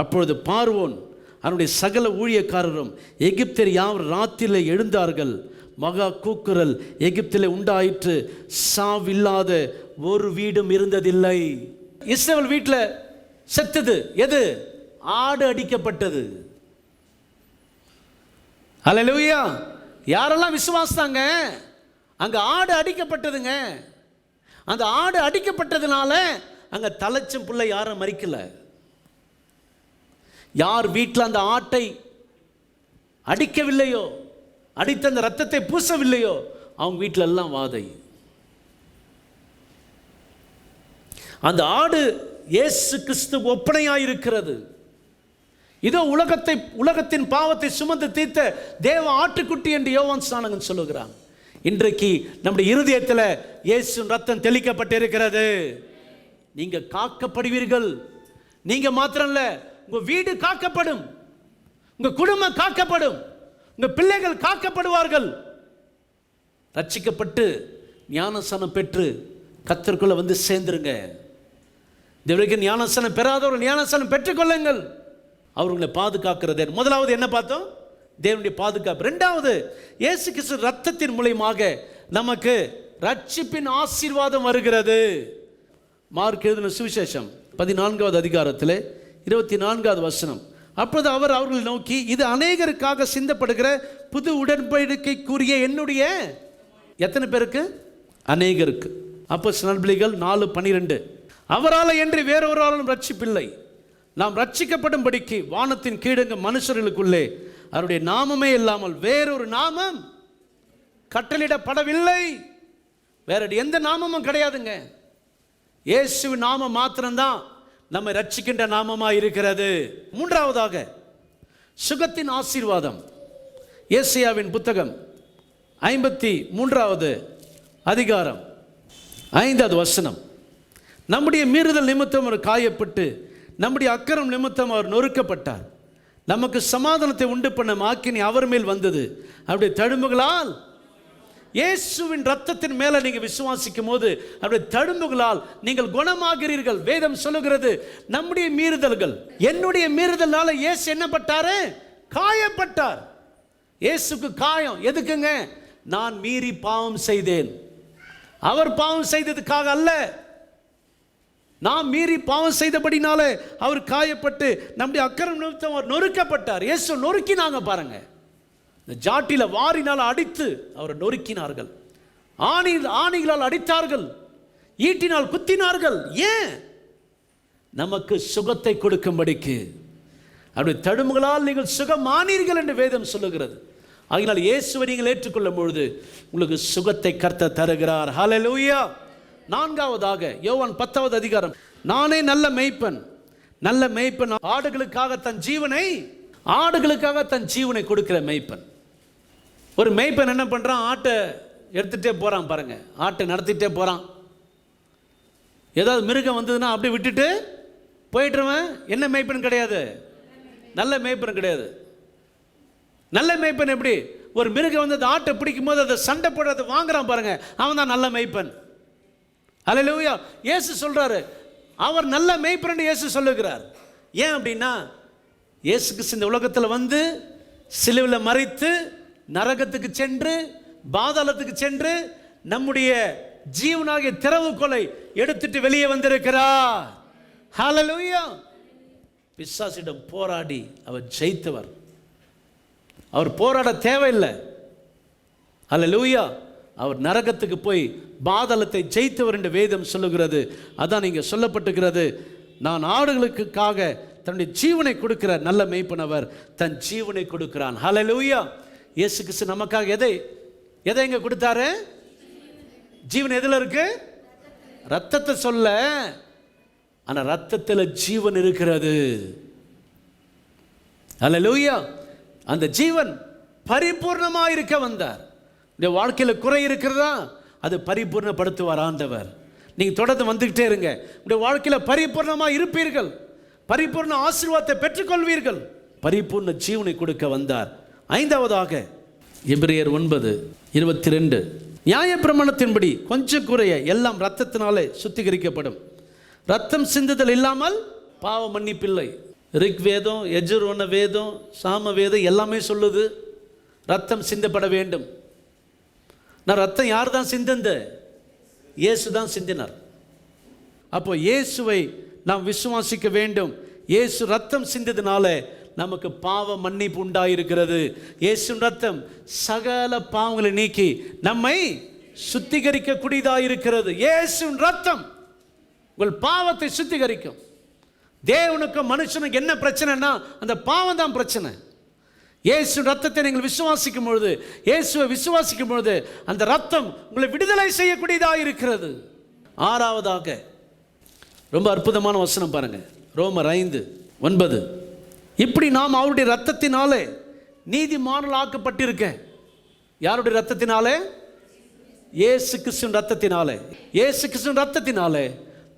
அப்பொழுது பார்வோன் அவனுடைய சகல ஊழியக்காரரும் எகிப்தியர் யாவர் ராத்திரியில் எழுந்தார்கள். மகா கூக்குரல் எகிப்திலே உண்டாயிற்று. சாவில்லாத ஒரு வீடும் இருந்ததில்லை. இஸ்ரவேல் வீட்டில் செத்தது எது? ஆடு அடிக்கப்பட்டது. ஹல்லேலூயா. யாரெல்லாம் விசுவாசித்தாங்க அங்க ஆடு அடிக்கப்பட்டதுங்க. அந்த ஆடு அடிக்கப்பட்டதுனால அங்க தலைச்சம் பிள்ளை யாரும் மறிக்கல. யார் வீட்டில் அந்த ஆட்டை அடிக்கவில்லையோ, அடித்த அந்த ரத்தத்தை பூசவில்லையோ, அவங்க வீட்டில் எல்லாம் வாதை. அந்த ஆடு இயேசு கிறிஸ்து ஒப்பனையாயிருக்கிறது. இதோ உலகத்தின் பாவத்தை சுமந்து தீர்த்த தேவ ஆட்டுக்குட்டி என்று யோவான் ஸ்நானகன் சொல்லுகிறான். இன்றைக்கு நம்முடைய இருதயத்தில் இயேசுவின் ரத்தம் தெளிக்கப்பட்டிருக்கிறது. நீங்க காக்கப்படுவீர்கள். நீங்க மாத்திரம் இல்ல, உங்க வீடு காக்கப்படும், உங்க குடும்பம் காக்கப்படும், உங்க பிள்ளைகள் காக்கப்படுவார்கள். ரட்சிக்கப்பட்டு ஞானஸ்நானம் பெற்று கர்த்தருக்குள்ள வந்து சேர்ந்துருங்க. தேவனுக்கு ஞானஸ்நானம் பெறாதவர்கள் ஞானஸ்நானம் பெற்றுக்கொள்ளுங்கள். அவர்களை பாதுகாக்கிறது. முதலாவது என்ன பார்த்தோம்? தேவனுடைய பாதுகாப்பு. இரண்டாவது, இயேசு கிறிஸ்து ரத்தத்தின் மூலமாக நமக்கு ரட்சிப்பின் ஆசீர்வாதம் வருகிறது. மார்க் எழுதின சுவிசேஷம் 14வது அதிகாரத்தில் 24வது வசனம். அப்போது அவர் அவர்களை நோக்கி, இது அநேகருக்காக சிந்தப்படுகிற புது உடன்படிக்கைக்குரிய என்னுடைய, எத்தனை பேருக்கு? அநேகருக்கு. அப்போஸ்தலர்கள் 4:12. அவரால் என்று வேறொருவராலும் ரட்சிப்பில்லை, நாம் ரட்சிக்கப்படும்படிக்கு வானத்தின் கீழங்க மனுஷர்களுக்குள்ளே அவருடைய நாமமே இல்லாமல் வேறொரு நாமம் கட்டளிடப்படவில்லை. வேற எந்த நாமமும் கிடையாதுங்க. இயேசுவின் நாமம் மாத்திரம்தான் நம்மை ரட்சிக்கின்ற நாமமாக இருக்கிறது. மூன்றாவதாக, சுகத்தின் ஆசீர்வாதம். ஏசாயாவின் புத்தகம் 53வது அதிகாரம் 5வது வசனம். நம்முடைய மீறுதல் நிமித்தம் அவர் காயப்பட்டு நம்முடைய அக்கிரமம் நிமித்தம் அவர் நொறுக்கப்பட்டார். நமக்கு சமாதானத்தை உண்டு பண்ண ஆக்கினி அவர் மேல் வந்தது. அவருடைய தழும்புகளால், இயேசுவின் ரத்தத்தின் மேலே நீங்கள் விசுவாசிக்கும் போது அவருடைய தழும்புகளால் நீங்கள் குணமாகிறீர்கள். வேதம் சொல்லுகிறது, நம்முடைய மீறுதல்கள், என்னுடைய மீறுதல்னால இயேசு என்ன பட்டாரு? காயப்பட்டார். இயேசுக்கு காயம் எதுக்குங்க? நான் மீறி பாவம் செய்தேன். அவர் பாவம் செய்ததுக்காக அல்ல, நாம் மீறி பாவம் செய்தபடினால அவர் காயப்பட்டு நம்முடைய அக்கிரமம் நிமித்தம் அவர் நொறுக்கப்பட்டார். இயேசு நொறுக்கினாங்க பாருங்க. இந்த ஜாட்டில வாரினால் அடித்து அவரை நொறுக்கினார்கள். ஆணிகளால் அடித்தார்கள், ஈட்டினால் குத்தினார்கள். ஏன்? நமக்கு சுகத்தை கொடுக்கும்படிக்கு. அப்படி தழும்புகளால் நீங்கள் சுகமானீர்கள் என்று வேதம் சொல்லுகிறது. ஆகினால் இயேசுவை நீங்கள் ஏற்றுக்கொள்ளும் பொழுது உங்களுக்கு சுகத்தை கர்த்தர் தருகிறார். ஹல்லேலூயா. நான்காவதாக, யோவான் 10வது அதிகாரம். நானே நல்ல மேய்ப்பன். நல்ல மேய்ப்பன் ஆடுகளுக்காக தன் ஜீவனை கொடுக்கிற மேய்ப்பன். ஒரு மேய்ப்பன் என்ன பண்றான்? ஆட்டை எடுத்துட்டே போறான் பாருங்க. ஆட்டை நடத்திட்டே போறான். ஏதாவது மிருகம் வந்ததுன்னா அப்படியே விட்டுட்டு போயிட்டுருவன். என்ன மேய்ப்பன் கிடையாது? நல்ல மேய்ப்பன் கிடையாது. நல்ல மேய்ப்பன் எப்படி? ஒரு மிருகம் வந்து அந்த ஆட்டை பிடிக்கும் போது அதை சண்டை போட அதை வாங்குறான் பாருங்க, அவன் தான் நல்ல மேய்ப்பன். அல்லேலூயா. இயேசு சொல்றாரு, அவர் நல்ல மேய்ப்பன் இயேசு சொல்லுகிறார். ஏன் அப்படின்னா, இயேசு கிறிஸ்து இந்த உலகத்தில் வந்து சிலுவையில் மரித்து நரகத்துக்கு சென்று பாதாளத்துக்கு சென்று நம்முடைய ஜீவனாகிய திறவுகோலை எடுத்துட்டு வெளியே வந்திருக்கிறார். ஹல்லேலூயா. பிசாசிடம் போராடி அவர் ஜெயித்தவர். அவர் போராட தேவையில்லை. ஹல்லேலூயா. அவர் நரகத்துக்கு போய் பாதாளத்தை ஜெயித்தவர் என்று வேதம் சொல்லுகிறது. அதான் இங்கே சொல்லப்பட்டிருக்கிறது, நான் ஆடுகளுக்காக தன்னுடைய ஜீவனை கொடுக்கிற நல்ல மேய்ப்பன் அவர் தன் ஜீவனை கொடுக்கிறான். ஹல்லேலூயா. இயேசு கிறிஸ்து நமக்காக எதை இங்கே கொடுத்தாரு? ஜீவன் எதில் இருக்கு? ரத்தத்தை சொல்ல, ஆனால் ரத்தத்தில் ஜீவன் இருக்கிறது. ஹல்லேலூயா. அந்த ஜீவன் பரிபூர்ணமாக இருக்க வந்தார். இந்த வாழ்க்கையில் குறை இருக்கிறதா? அது பரிபூர்ணப்படுத்துவார் ஆண்டவர். நீங்கள் தொடர்ந்து வந்துக்கிட்டே இருங்க. உங்களுடைய வாழ்க்கையில் பரிபூர்ணமாக இருப்பீர்கள். பரிபூர்ண ஆசீர்வாதத்தை பெற்றுக்கொள்வீர்கள். பரிபூர்ண ஜீவனை கொடுக்க வந்தார். ஐந்தாவதாக, எபிரேயர் 9:22. நியாயப்பிரமாணத்தின்படி கொஞ்சம் குறைய எல்லாம் இரத்தத்தினாலே சுத்திகரிக்கப்படும். ரத்தம் சிந்துதல் இல்லாமல் பாவ மன்னிப்பில்லை. ரிக் வேதம், யஜுர்வேத வேதம், சாம வேதம் எல்லாமே சொல்லுது ரத்தம் சிந்தப்பட வேண்டும். நான் ரத்தம் யார் தான் சிந்தந்த? இயேசு தான் சிந்தினார். அப்போ இயேசுவை நாம் விசுவாசிக்க வேண்டும். இயேசு ரத்தம் சிந்ததுனால நமக்கு பாவ மன்னிப்பு உண்டாயிருக்கிறது. இயேசு ரத்தம் சகல பாவங்களை நீக்கி நம்மை சுத்திகரிக்க கூடியதாயிருக்கிறது. இயேசு ரத்தம் உங்கள் பாவத்தை சுத்திகரிக்கும். தேவனுக்கும் மனுஷனுக்கு என்ன பிரச்சனைனா அந்த பாவம் தான் பிரச்சனை. இயேசு ரத்தத்தை நீங்கள் விசுவாசிக்கும் பொழுது, இயேசுவை விசுவாசிக்கும் பொழுது அந்த ரத்தம் உங்களை விடுதலை செய்யக்கூடியதாக இருக்கிறது. ஆறாவதாக ரொம்ப அற்புதமான வசனம் பாருங்க, ரோமர் 5:9. இப்படி நாம் அவருடைய ரத்தத்தினாலே நீதிமான்கள் ஆக்கப்பட்டிருக்க. யாருடைய ரத்தத்தினாலே? இயேசு கிறிஸ்துவின் ரத்தத்தினாலே. இயேசு கிறிஸ்துவின் ரத்தத்தினாலே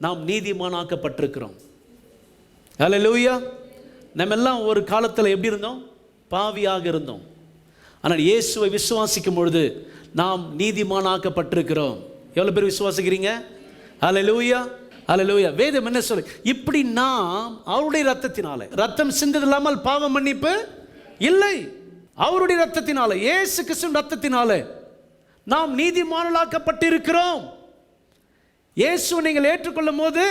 நாம் நீதிமானாக்கப்பட்டிருக்கிறோம். ஹல்லேலூயா. நம்ம எல்லாம் ஒரு காலத்தில் எப்படி இருந்தோம்? பாவியாக இருந்தோம். ஆனால் இயேசுவை விசுவாசிக்கும் பொழுது நாம் நீதிமானாக்கப்பட்டிருக்கிறோம். எவ்வளோ பேர் விசுவாசிக்கிறீங்க? ஹல்லேலூயா, ஹல்லேலூயா. வேதம் என்ன சொல்லு? இப்படி நாம் அவருடைய ரத்தத்தினாலே, ரத்தம் சிந்தது இல்லாமல் பாவ மன்னிப்பு இல்லை. அவருடைய ரத்தத்தினாலே, இயேசு கிறிஸ்துவின் ரத்தத்தினாலே நாம் நீதிமான்களாக்கப்பட்டிருக்கிறோம். இயேசுவை நீங்கள் ஏற்றுக்கொள்ளும் போது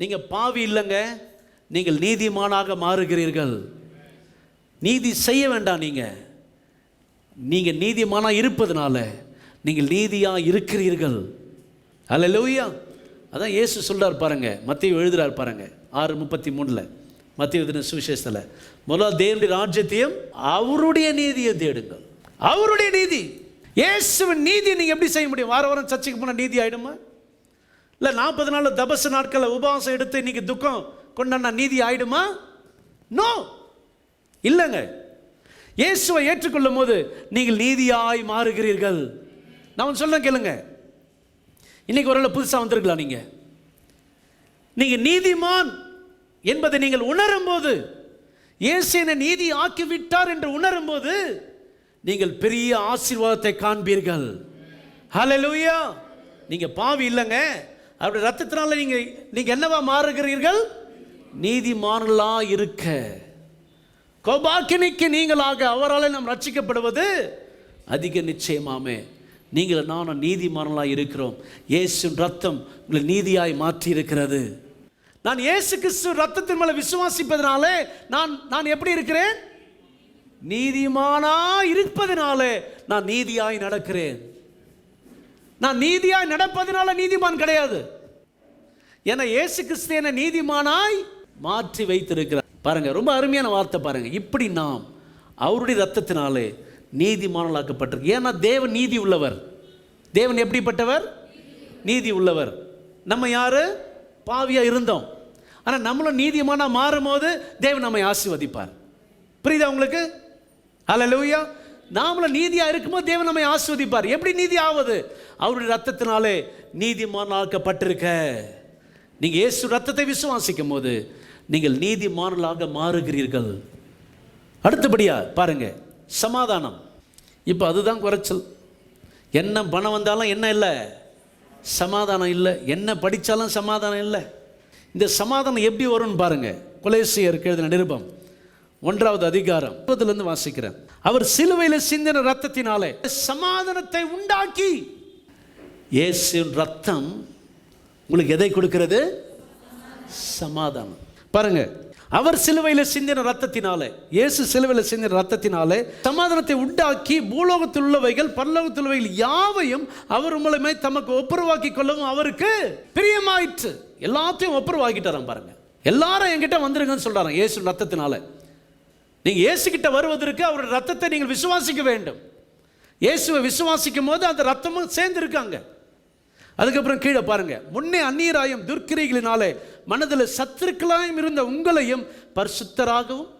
நீங்கள் பாவி இல்லைங்க, நீங்கள் நீதிமானாக மாறுகிறீர்கள். நீதி செய்ய வேண்டாம். நீங்கள் நீதிமானாக இருப்பதனால நீங்கள் நீதியாக இருக்கிறீர்கள். ஹல்லேலூயா. அதான் இயேசு சொல்றார் பாருங்க, மத்தேயு எழுதுறார் பாருங்க 6:33. மத்தேயு சுவிசேஷத்தில் முதல்ல தேவனுடைய ராஜ்யத்தையும் அவருடைய நீதியை தேடுங்கள். அவருடைய நீதி, இயேசுவின் நீதியை நீங்கள் எப்படி செய்ய முடியும்? வார வாரம் சர்ச்சைக்கு போனால் நீதி ஆகிடுமா? இல்லை 40 நாள் தபசு நாட்களை உபவாசம் எடுத்து இன்னைக்கு துக்கம் கொண்டாடினா நீதி ஆகிடுமா? நோ, இல்லைங்க. இயேசுவை ஏற்றுக்கொள்ளும் போது நீங்கள் நீதியாய் மாறுகிறீர்கள். நான் சொல்ல கேளுங்க, இன்னைக்கு ஒரு நாள் புதுசாக வந்திருக்கலாம். நீங்கள் நீதிமான் என்பதை நீங்கள் உணரும் போது, இயேசு என்னை நீதி ஆக்கிவிட்டார் என்று உணரும் போது நீங்கள் பெரிய ஆசீர்வாதத்தை காண்பீர்கள். ஹல்லேலூயா. நீங்கள் பாவி இல்லைங்க, அவருடைய ரத்தத்தினால நீங்கள் என்னவா மாறுகிறீர்கள்? நீதிமான்களா இருக்க. கோபாக்கினிக்கு நீங்களாக அவரால் நாம் ரட்சிக்கப்படுவது அதிக நிச்சயமாமே. நீங்கள் நானும் நீதிமான்களாக இருக்கிறோம். இயேசுவின் ரத்தம் உங்களை நீதியாய் மாற்றி இருக்கிறது. நான் இயேசு கிறிஸ்து ரத்தத்தின் மேலே விசுவாசிப்பதனாலே நான் எப்படி இருக்கிறேன்? நீதிமானா இருப்பதனாலே நான் நீதியாய் நடக்கிறேன். நான் நீதியாய் நடப்பதனால நீதிமான் கிடையாது. ஏன்னா இயேசு கிறிஸ்து என்னை நீதிமானாய் மாற்றி வைத்திருக்கிறார். பாருங்க, ரொம்ப அருமையான வார்த்தை பாருங்க. இப்படி நாம் அவருடைய ரத்தத்தினாலே நீதிமான்களாக்கப்பட்டிருக்கு. ஏன்னா தேவன் நீதி உள்ளவர். தேவன் எப்படிப்பட்டவர்? நீதி உள்ளவர். நம்ம யாரு? பாவியா இருந்தோம். ஆனால் நம்மளும் நீதிமானா மாறும் போது தேவன் நம்மை ஆசீர்வதிப்பார். புரியுதா உங்களுக்கு? ஹல்லேலூயா. நாமளும் நீதியா இருக்கும்போது தேவன் நம்மை ஆசீர்வதிப்பார். எப்படி நீதி ஆவது? அவருடைய ரத்தத்தினாலே நீதிமானாக்கப்பட்டிருக்க. நீங்கள் இயேசு ரத்தத்தை விசுவாசிக்கும் போது நீங்கள் நீதிமான்களாக மாறுகிறீர்கள். அடுத்தபடியா பாருங்க, சமாதானம். இப்போ அதுதான் குறைச்சல். என்ன பணம் வந்தாலும் என்ன இல்லை? சமாதானம் இல்லை. என்ன படித்தாலும் சமாதானம் இல்லை. இந்த சமாதானம் எப்படி வரும்னு பாருங்க. கொலோசியருக்கு எழுதின நிருபம் 1வது அதிகாரம் 30 வாசிக்கிறேன். அவர் சிலுவையில் சிந்தின ரத்தத்தினாலே சமாதானத்தை உண்டாக்கி. இயேசுவின் ரத்தம் உங்களுக்கு எதை கொடுக்கிறது? சமாதானம். பாருங்க, அவர் சிலுவையில் சிந்தின ரத்தத்தினாலே, இயேசு சிலுவையில் சிந்தின ரத்தத்தினாலே சமாதானத்தை உண்டாக்கி பூலோகத்தில் உள்ளவைகள் பரலோகத்தில் உள்ளவைகள் யாவையும் அவர் மூலமே தமக்கு ஒப்புரவாக்கி கொள்ளவும் அவருக்கு பிரியமாயிற்று. எல்லாத்தையும் ஒப்புரவாக்கிட்டாராம். பாருங்க, எல்லாரும் என்கிட்ட வந்துருங்கன்னு சொல்றாங்க. இயேசு ரத்தத்தினால நீங்க இயேசு கிட்ட வருவதற்கு அவருடைய ரத்தத்தை நீங்கள் விசுவாசிக்க வேண்டும். இயேசுவை விசுவாசிக்கும் போது அந்த ரத்தமும் சேர்ந்து இருக்காங்க. அதுக்கப்புறம் கீழே பாருங்க, முன்னே அந்நியராயும் துர்க்கிரைகளினாலே மனதில் சத்துருக்களாயும் இருந்த உங்களையும் பரிசுத்தராகவும்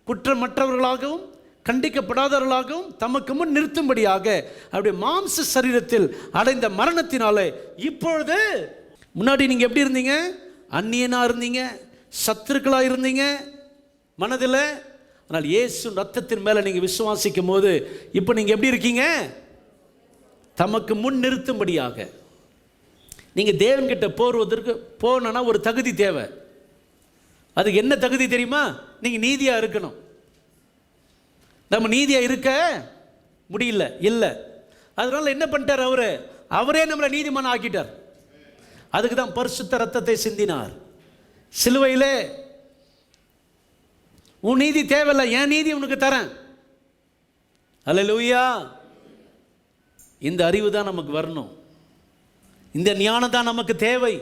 குற்றமற்றவர்களாகவும் கண்டிக்கப்படாதவர்களாகவும் தமக்கு முன் நிறுத்தும்படியாக அவருடைய மாம்ச சரீரத்தில் அடைந்த மரணத்தினாலே இப்பொழுது. முன்னாடி நீங்க எப்படி இருந்தீங்க? அந்நியனா இருந்தீங்க, சத்துருக்களா இருந்தீங்க மனதில். ஆனால் இயேசு ரத்தத்தின் மேல நீங்க விசுவாசிக்கும் போது இப்போ நீங்க எப்படி இருக்கீங்க? தமக்கு முன் நிறுத்தும்படியாக. நீங்கள் தேவன்கிட்ட போடுவதற்கு போனா ஒரு தகுதி தேவை. அதுக்கு என்ன தகுதி தெரியுமா? நீங்கள் நீதியாக இருக்கணும். நம்ம நீதியாக இருக்க முடியல, இல்லை. அதனால என்ன பண்ணிட்டார்? அவரே நம்மளை நீதிமான் ஆக்கிட்டார். அதுக்கு தான் பரிசுத்த ரத்தத்தை சிந்தினார் சிலுவையிலே. உன் நீதி தேவையில்லை, என் நீதி உனக்கு தரேன். ஹல்லேலூயா. இந்த அறிவு தான் நமக்கு வரணும். இந்த ஞானம் தான் நமக்கு தேவை.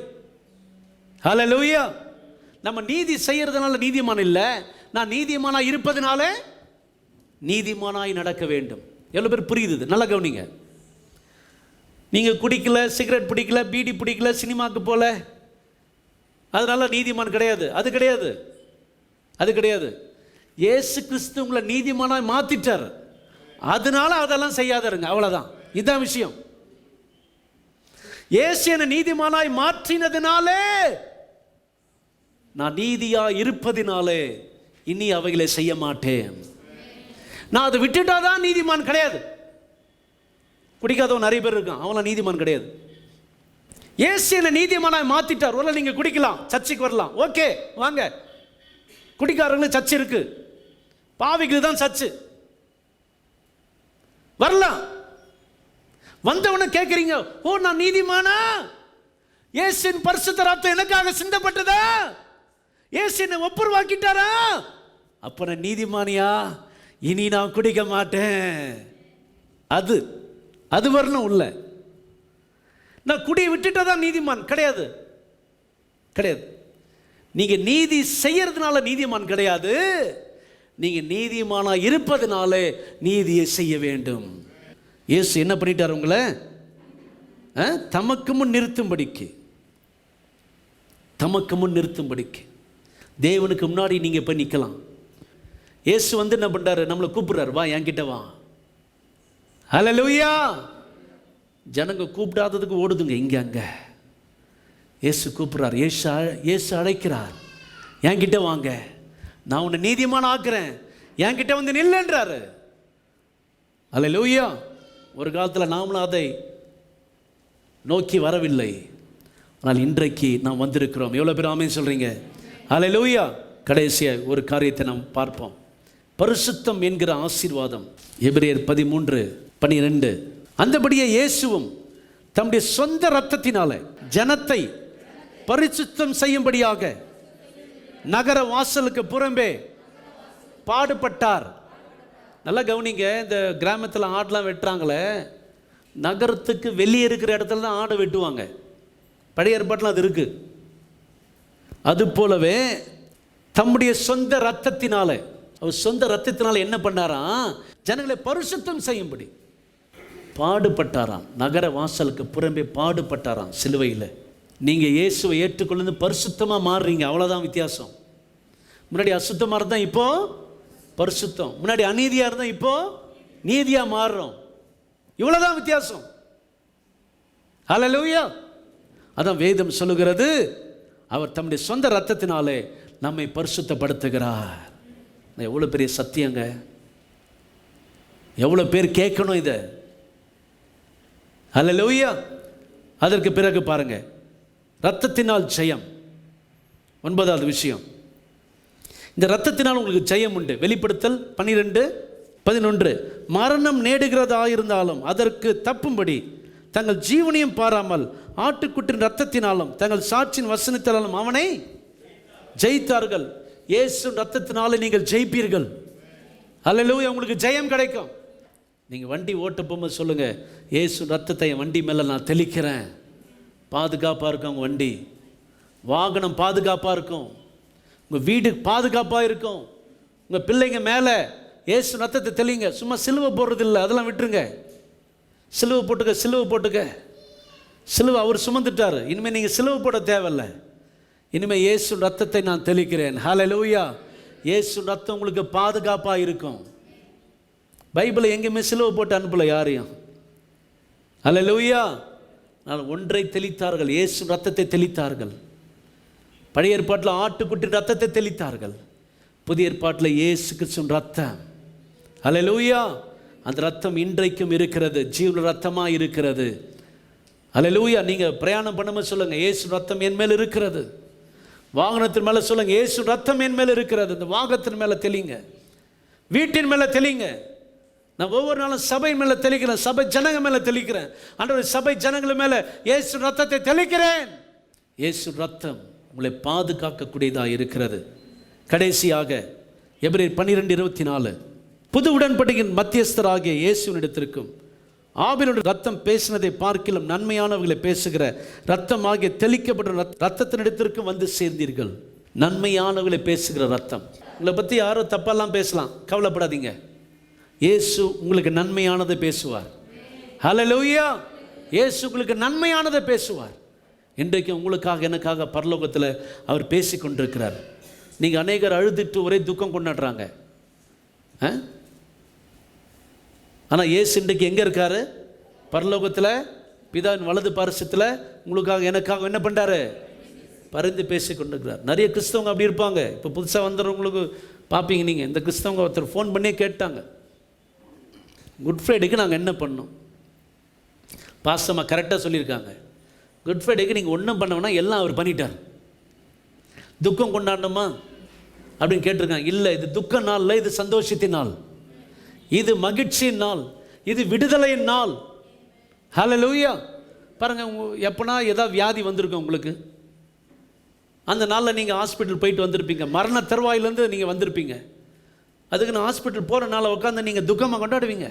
ஹல்லேலூயா. நம்ம நீதி செய்யறதுனால நீதிமான் இல்லை, நான் நீதிமானா இருப்பதனால நீதிமானாய் நடக்க வேண்டும். எவ்வளோ பேர் புரியுது? நல்லா கவனிங்க. நீங்கள் குடிக்கல, சிகரெட் பிடிக்கல, பீடி பிடிக்கல, சினிமாவுக்கு போல, அதனால நீதிமான் கிடையாது. அது கிடையாது, அது கிடையாது. இயேசு கிறிஸ்து உங்களை நீதிமானாய் மாற்றிட்டார், அதனால அதெல்லாம் செய்யாதருங்க, அவ்வளோதான். இதுதான் விஷயம். இயேசு என்னை நீதிமானாய் மாற்றினதுனாலே, நான் நீதியா இருப்பதினாலே இனி அவைகளை செய்ய மாட்டேன். நான் அதை விட்டுட்டாதான் நீதிமான் கிடையாது. குடிக்காதவன் நிறைய பேர் இருக்கான், அவன் நீதிமான் கிடையாது. இயேசு என்னை நீதிமானாய் மாத்திட்டார். ஒருவேளை நீங்க குடிக்கலாம், சர்ச்சைக்கு வரலாம், ஓகே வாங்க. குடிக்காரங்களுக்கு சர்ச்சை இருக்கு, பாவிக்கு தான் சர்ச்சு, வரலாம். வந்தவன கேட்குறீங்க, ஓ நான் நீதிமானா? இயேசுவின் பரிசுத்த ரத்தம் எனக்காக சிந்தப்பட்டதா? இயேசு என்னை ஒப்புரவாக்கிட்டாரா? அப்ப நான் நீதிமானியா? இனி நான் குடிக்க மாட்டேன். அது அது வரணும் உள்ள. நான் குடியை விட்டுட்டதான் நீதிமான் கிடையாது, கிடையாது. நீங்க நீதி செய்யறதுனால நீதிமான் கிடையாது, நீங்க நீதிமானா இருப்பதனால நீதியை செய்ய வேண்டும். இயேசு என்ன பண்ணிட்டார்? உங்களை தமக்கு முன் நிறுத்தும்படிக்கு, தமக்கு முன் நிறுத்தும்படிக்கு தேவனுக்கு முன்னாடி நீங்க போய் நிற்கலாம். இயேசு வந்து என்ன பண்றாரு? நம்மளை கூப்பிடுறாரு, வா என்கிட்ட வா. ஹல்லேலூயா. ஜனங்க கூப்பிடாததுக்கு ஓடுதுங்க இங்க அங்க. இயேசு கூப்பிடுறார், இயேசு அழைக்கிறார், என்கிட்ட வாங்க, நான் உன்னை நீதிமான் ஆக்குறேன், என்கிட்ட வந்து நில்லுன்றாரு. ஹல்லேலூயா. ஒரு காலத்தில் நாமளும் அதை நோக்கி வரவில்லை, ஆனால் இன்றைக்கு நாம் வந்திருக்கிறோம். எவ்வளோ பேர் ஆமென் சொல்றீங்க? ஹல்லேலூயா. கடைசியாக ஒரு காரியத்தை நாம் பார்ப்போம். பரிசுத்தம் என்கிற ஆசீர்வாதம். எபிரேயர் 13:12. அந்தபடியே இயேசுவும் தம்முடைய சொந்த இரத்தத்தினால ஜனத்தை பரிசுத்தம் செய்யும்படியாக நகர வாசலுக்கு புறம்பே பாடுபட்டார். நல்லா கவனிங்க. இந்த கிராமத்தில் ஆடெலாம் வெட்டுறாங்களே, நகரத்துக்கு வெளியே இருக்கிற இடத்துல தான் ஆடை வெட்டுவாங்க. பழைய ஏற்பாட்டில் அது இருக்கு. அது போலவே தம்முடைய சொந்த இரத்தத்தினால, அவர் சொந்த இரத்தத்தினால என்ன பண்ணாராம்? ஜனங்களை பரிசுத்தம் செய்யும்படி பாடுபட்டாராம். நகர வாசலுக்கு புறம்பே பாடுபட்டாராம் சிலுவையில். நீங்கள் இயேசுவை ஏற்றுக்கொண்டு பரிசுத்தமாக மாறுறீங்க, அவ்வளோதான் வித்தியாசம். முன்னாடி அசுத்தமாக இருந்தால் இப்போ பரிசுத்தம், முன்னாடி அநீதியாக இருந்தால் இப்போ நீதியாக மாறுறோம், இவ்வளோதான் வித்தியாசம். ஹல்லேலூயா. அதான் வேதம் சொல்லுகிறது, அவர் தம்முடைய சொந்த இரத்தத்தினாலே நம்மை பரிசுத்தப்படுத்துகிறார். எவ்வளோ பெரிய சத்தியங்க, எவ்வளோ பேர் கேட்கணும் இதை. ஹல்லேலூயா. அதற்கு பிறகு பாருங்க, இரத்தத்தினால் ஜெயம். 9வது விஷயம், இந்த இரத்தத்தினால் உங்களுக்கு ஜெயம் உண்டு. வெளிப்படுத்தல் 12:11. மரணம் நேடுகிறதா இருந்தாலும் அதற்கு தப்பும்படி தங்கள் ஜீவனையும் பாராமல் ஆட்டுக்குட்டின் இரத்தத்தினாலும் தங்கள் சாட்சியின் வசனத்தினாலும் அவனை ஜெயித்தார்கள். இயேசு இரத்தத்தினால நீங்கள் ஜெயிப்பீர்கள். ஹல்லேலூயா. உங்களுக்கு ஜெயம் கிடைக்கும். நீங்கள் வண்டி ஓட்ட போகும்போது சொல்லுங்க, இயேசு இரத்தத்தை என் வண்டி மேலே நான் தெளிக்கிறேன். பாதுகாப்பாக இருக்கும் உங்கள் வண்டி, வாகனம் பாதுகாப்பாக இருக்கும், உங்கள் வீடு பாதுகாப்பாக இருக்கும். உங்கள் பிள்ளைங்க மேலே இயேசு இரத்தத்தை தெளிங்க. சும்மா சிலுவை போடுறது இல்லை, அதெல்லாம் விட்டுருங்க. சிலுவை போட்டுக்க, சிலுவை போட்டுக்க. சிலுவை அவர் சுமந்துட்டார், இனிமேல் நீங்கள் சிலுவை போட தேவையில்லை. இனிமேல் இயேசு இரத்தத்தை நான் தெளிக்கிறேன். ஹல்லேலூயா. இயேசு இரத்தம் உங்களுக்கு பாதுகாப்பாக இருக்கும். பைபிளை எங்கேயுமே சிலுவை போட்டு அனுப்பலை யாரையும். ஹல்லேலூயா. நான் ஒன்றை தெளித்தார்கள், இயேசு இரத்தத்தை தெளித்தார்கள். பழைய ஏற்பாட்டில் ஆட்டுக்குட்டி இரத்தத்தை தெளித்தார்கள், புதிய ஏற்பாட்டில் இயேசு கிறிஸ்துவின் இரத்தம். ஹல்லேலூயா. அந்த இரத்தம் இன்றைக்கும் இருக்கிறது, ஜீவன இரத்தமாக இருக்கிறது. ஹல்லேலூயா. நீங்கள் பிரயாணம் பண்ணும்போது சொல்லுங்கள், இயேசு இரத்தம் என் மேல் இருக்கிறது. வாகனத்தின் மேலே சொல்லுங்கள், இயேசு இரத்தம் என் மேல் இருக்கிறது. இந்த வாகனத்தின் மேலே தெளிங்க, வீட்டின் மேலே தெளிங்க. நான் ஒவ்வொரு நாளும் சபை மேலே தெளிக்கிறேன், சபை ஜனங்க மேலே தெளிக்கிறேன். ஆண்டவரே, சபை ஜனங்கள் மேலே இயேசு இரத்தத்தை தெளிக்கிறேன். இயேசு இரத்தம் உங்களை பாதுகாக்கக்கூடியதாக இருக்கிறது. கடைசியாக எபிரேயர் 12:24. புது உடன்படிக்கையின் மத்தியஸ்தராகிய இயேசுவினிடத்திற்கும் ஆபேலுடைய ரத்தம் பேசினதை பார்க்கிலும் நன்மையானவர்களை பேசுகிற ரத்தம் ஆகிய தெளிக்கப்பட்ட ரத்தத்தினிடத்திற்கும் வந்து சேர்ந்தீர்கள். நன்மையானவர்களை பேசுகிற ரத்தம். உங்களை பற்றி யாரோ தப்பெல்லாம் பேசலாம், கவலைப்படாதீங்க. இயேசு உங்களுக்கு நன்மையானதை பேசுவார். ஹல்லேலூயா. இயேசு உங்களுக்கு நன்மையானதை பேசுவார். இன்றைக்கு உங்களுக்காக எனக்காக பரலோகத்தில் அவர் பேசி கொண்டிருக்கிறார். நீங்கள் அநேகர் அழுதுட்டு ஒரே துக்கம் கொண்டாடுறாங்க. ஆனால் இயேசு இன்றைக்கு எங்கே இருக்காரு? பரலோகத்தில் பிதாவின் வலது பாரிசத்தில் உங்களுக்காக எனக்காக என்ன பண்ணுறாரு? பரிந்து பேசி கொண்டிருக்கிறார். நிறைய கிறிஸ்தவங்க அப்படி இருப்பாங்க. இப்போ புதுசாக வந்துடுறவங்களுக்கு பார்ப்பீங்க நீங்கள். இந்த கிறிஸ்தவங்க ஒருத்தர் ஃபோன் பண்ணி கேட்டாங்க, குட் ஃப்ரைடேக்கு நாங்கள் என்ன பண்ணோம்? பாஸ்டம்மா கரெக்டாக சொல்லியிருக்காங்க, குட் ஃப்ரைடேக்கு நீங்கள் ஒன்றும் பண்ண வேணாம், எல்லாம் அவர் பண்ணிட்டார். துக்கம் கொண்டாடணுமா அப்படின்னு கேட்டிருக்காங்க. இல்லை, இது துக்க நாள் இல்லை, இது சந்தோஷத்தின் நாள், இது மகிழ்ச்சியின் நாள், இது விடுதலையின் நாள். ஹல்லேலூயா. பாருங்கள், எப்போனா ஏதாவது வியாதி வந்திருக்கும் உங்களுக்கு, அந்த நாளில் நீங்கள் ஹாஸ்பிட்டல் போயிட்டு வந்திருப்பீங்க, மரண தருவாயிலேருந்து நீங்கள் வந்திருப்பீங்க. அதுக்கு நான் ஹாஸ்பிட்டல் போகிற நாளில் உட்காந்து நீங்கள் துக்கமாக கொண்டாடுவீங்க.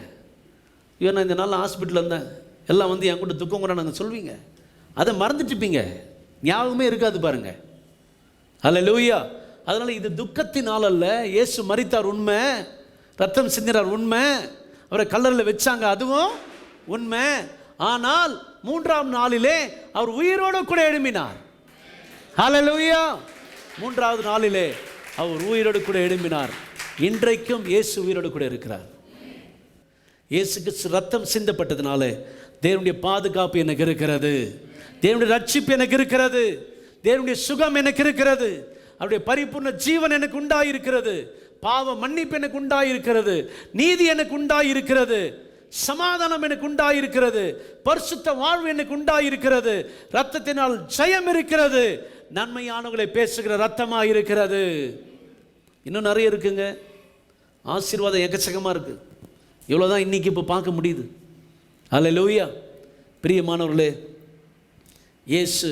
ஐயோ, நான் இந்த நாளில் ஹாஸ்பிட்டலில் இருந்தேன், எல்லாம் வந்து என் கூட துக்கம் கொண்டாடுங்க சொல்வீங்க. அதை மறந்துட்டுப்பீங்க, ஞாபகமே இருக்காது பாருங்கள். ஹல்லேலூயா. அதனால் இது துக்கத்தின் நாள் அல்ல. இயேசு மரித்தார் உண்மை, ரத்தம் சிந்தினார் உண்மை, அவரை கல்லறையில் வச்சாங்க அதுவும் உண்மை. ஆனால் 3ஆம் நாளிலே அவர் உயிரோடு கூட எழும்பினார். ஹல்லேலூயா. 3வது நாளிலே அவர் உயிரோடு கூட எழும்பினார். இன்றைக்கும் இயேசு உயிரோடு கூட இருக்கிறார். இயேசுக்கு ரத்தம் சிந்தப்பட்டதுனால தேவனுடைய பாதுகாப்பு எனக்கு இருக்கிறது, தேவனுடைய ரட்சிப்பு எனக்கு இருக்கிறது, தேவனுடைய சுகம் எனக்கு இருக்கிறது, அவருடைய பரிபூர்ண ஜீவன் எனக்கு உண்டாயிருக்கிறது, பாவ மன்னிப்பு எனக்கு உண்டாயிருக்கிறது, நீதி எனக்கு உண்டாயிருக்கிறது, சமாதானம் எனக்கு உண்டாயிருக்கிறது, பரிசுத்த வாழ்வு எனக்கு உண்டாயிருக்கிறது, ரத்தத்தினால் ஜெயம் இருக்கிறது, நன்மையானவர்களை பேசுகிற ரத்தமாக இருக்கிறது. இன்னும் நிறைய இருக்குங்க. ஆசீர்வாதம் எக்கச்சக்கமாக இருக்குது. இவ்வளோதான் இன்றைக்கி இப்போ பார்க்க முடியுது. ஹல்லேலூயா. பிரியமானவர்களே, இயேசு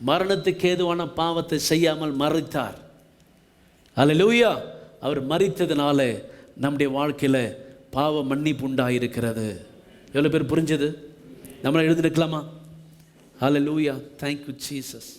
மரணத்துக்கு ஏதுவான பாவத்தை செய்யாமல் மரித்தார். ஹல்லேலூயா. அவர் மரித்ததுனால நம்முடைய வாழ்க்கையில் பாவ மன்னிப்பு உண்டாயிருக்கிறது. எவ்வளோ பேர் புரிஞ்சது? நம்மளை எழுந்திருக்கலாமா? ஹல்லேலூயா. Thank you Jesus.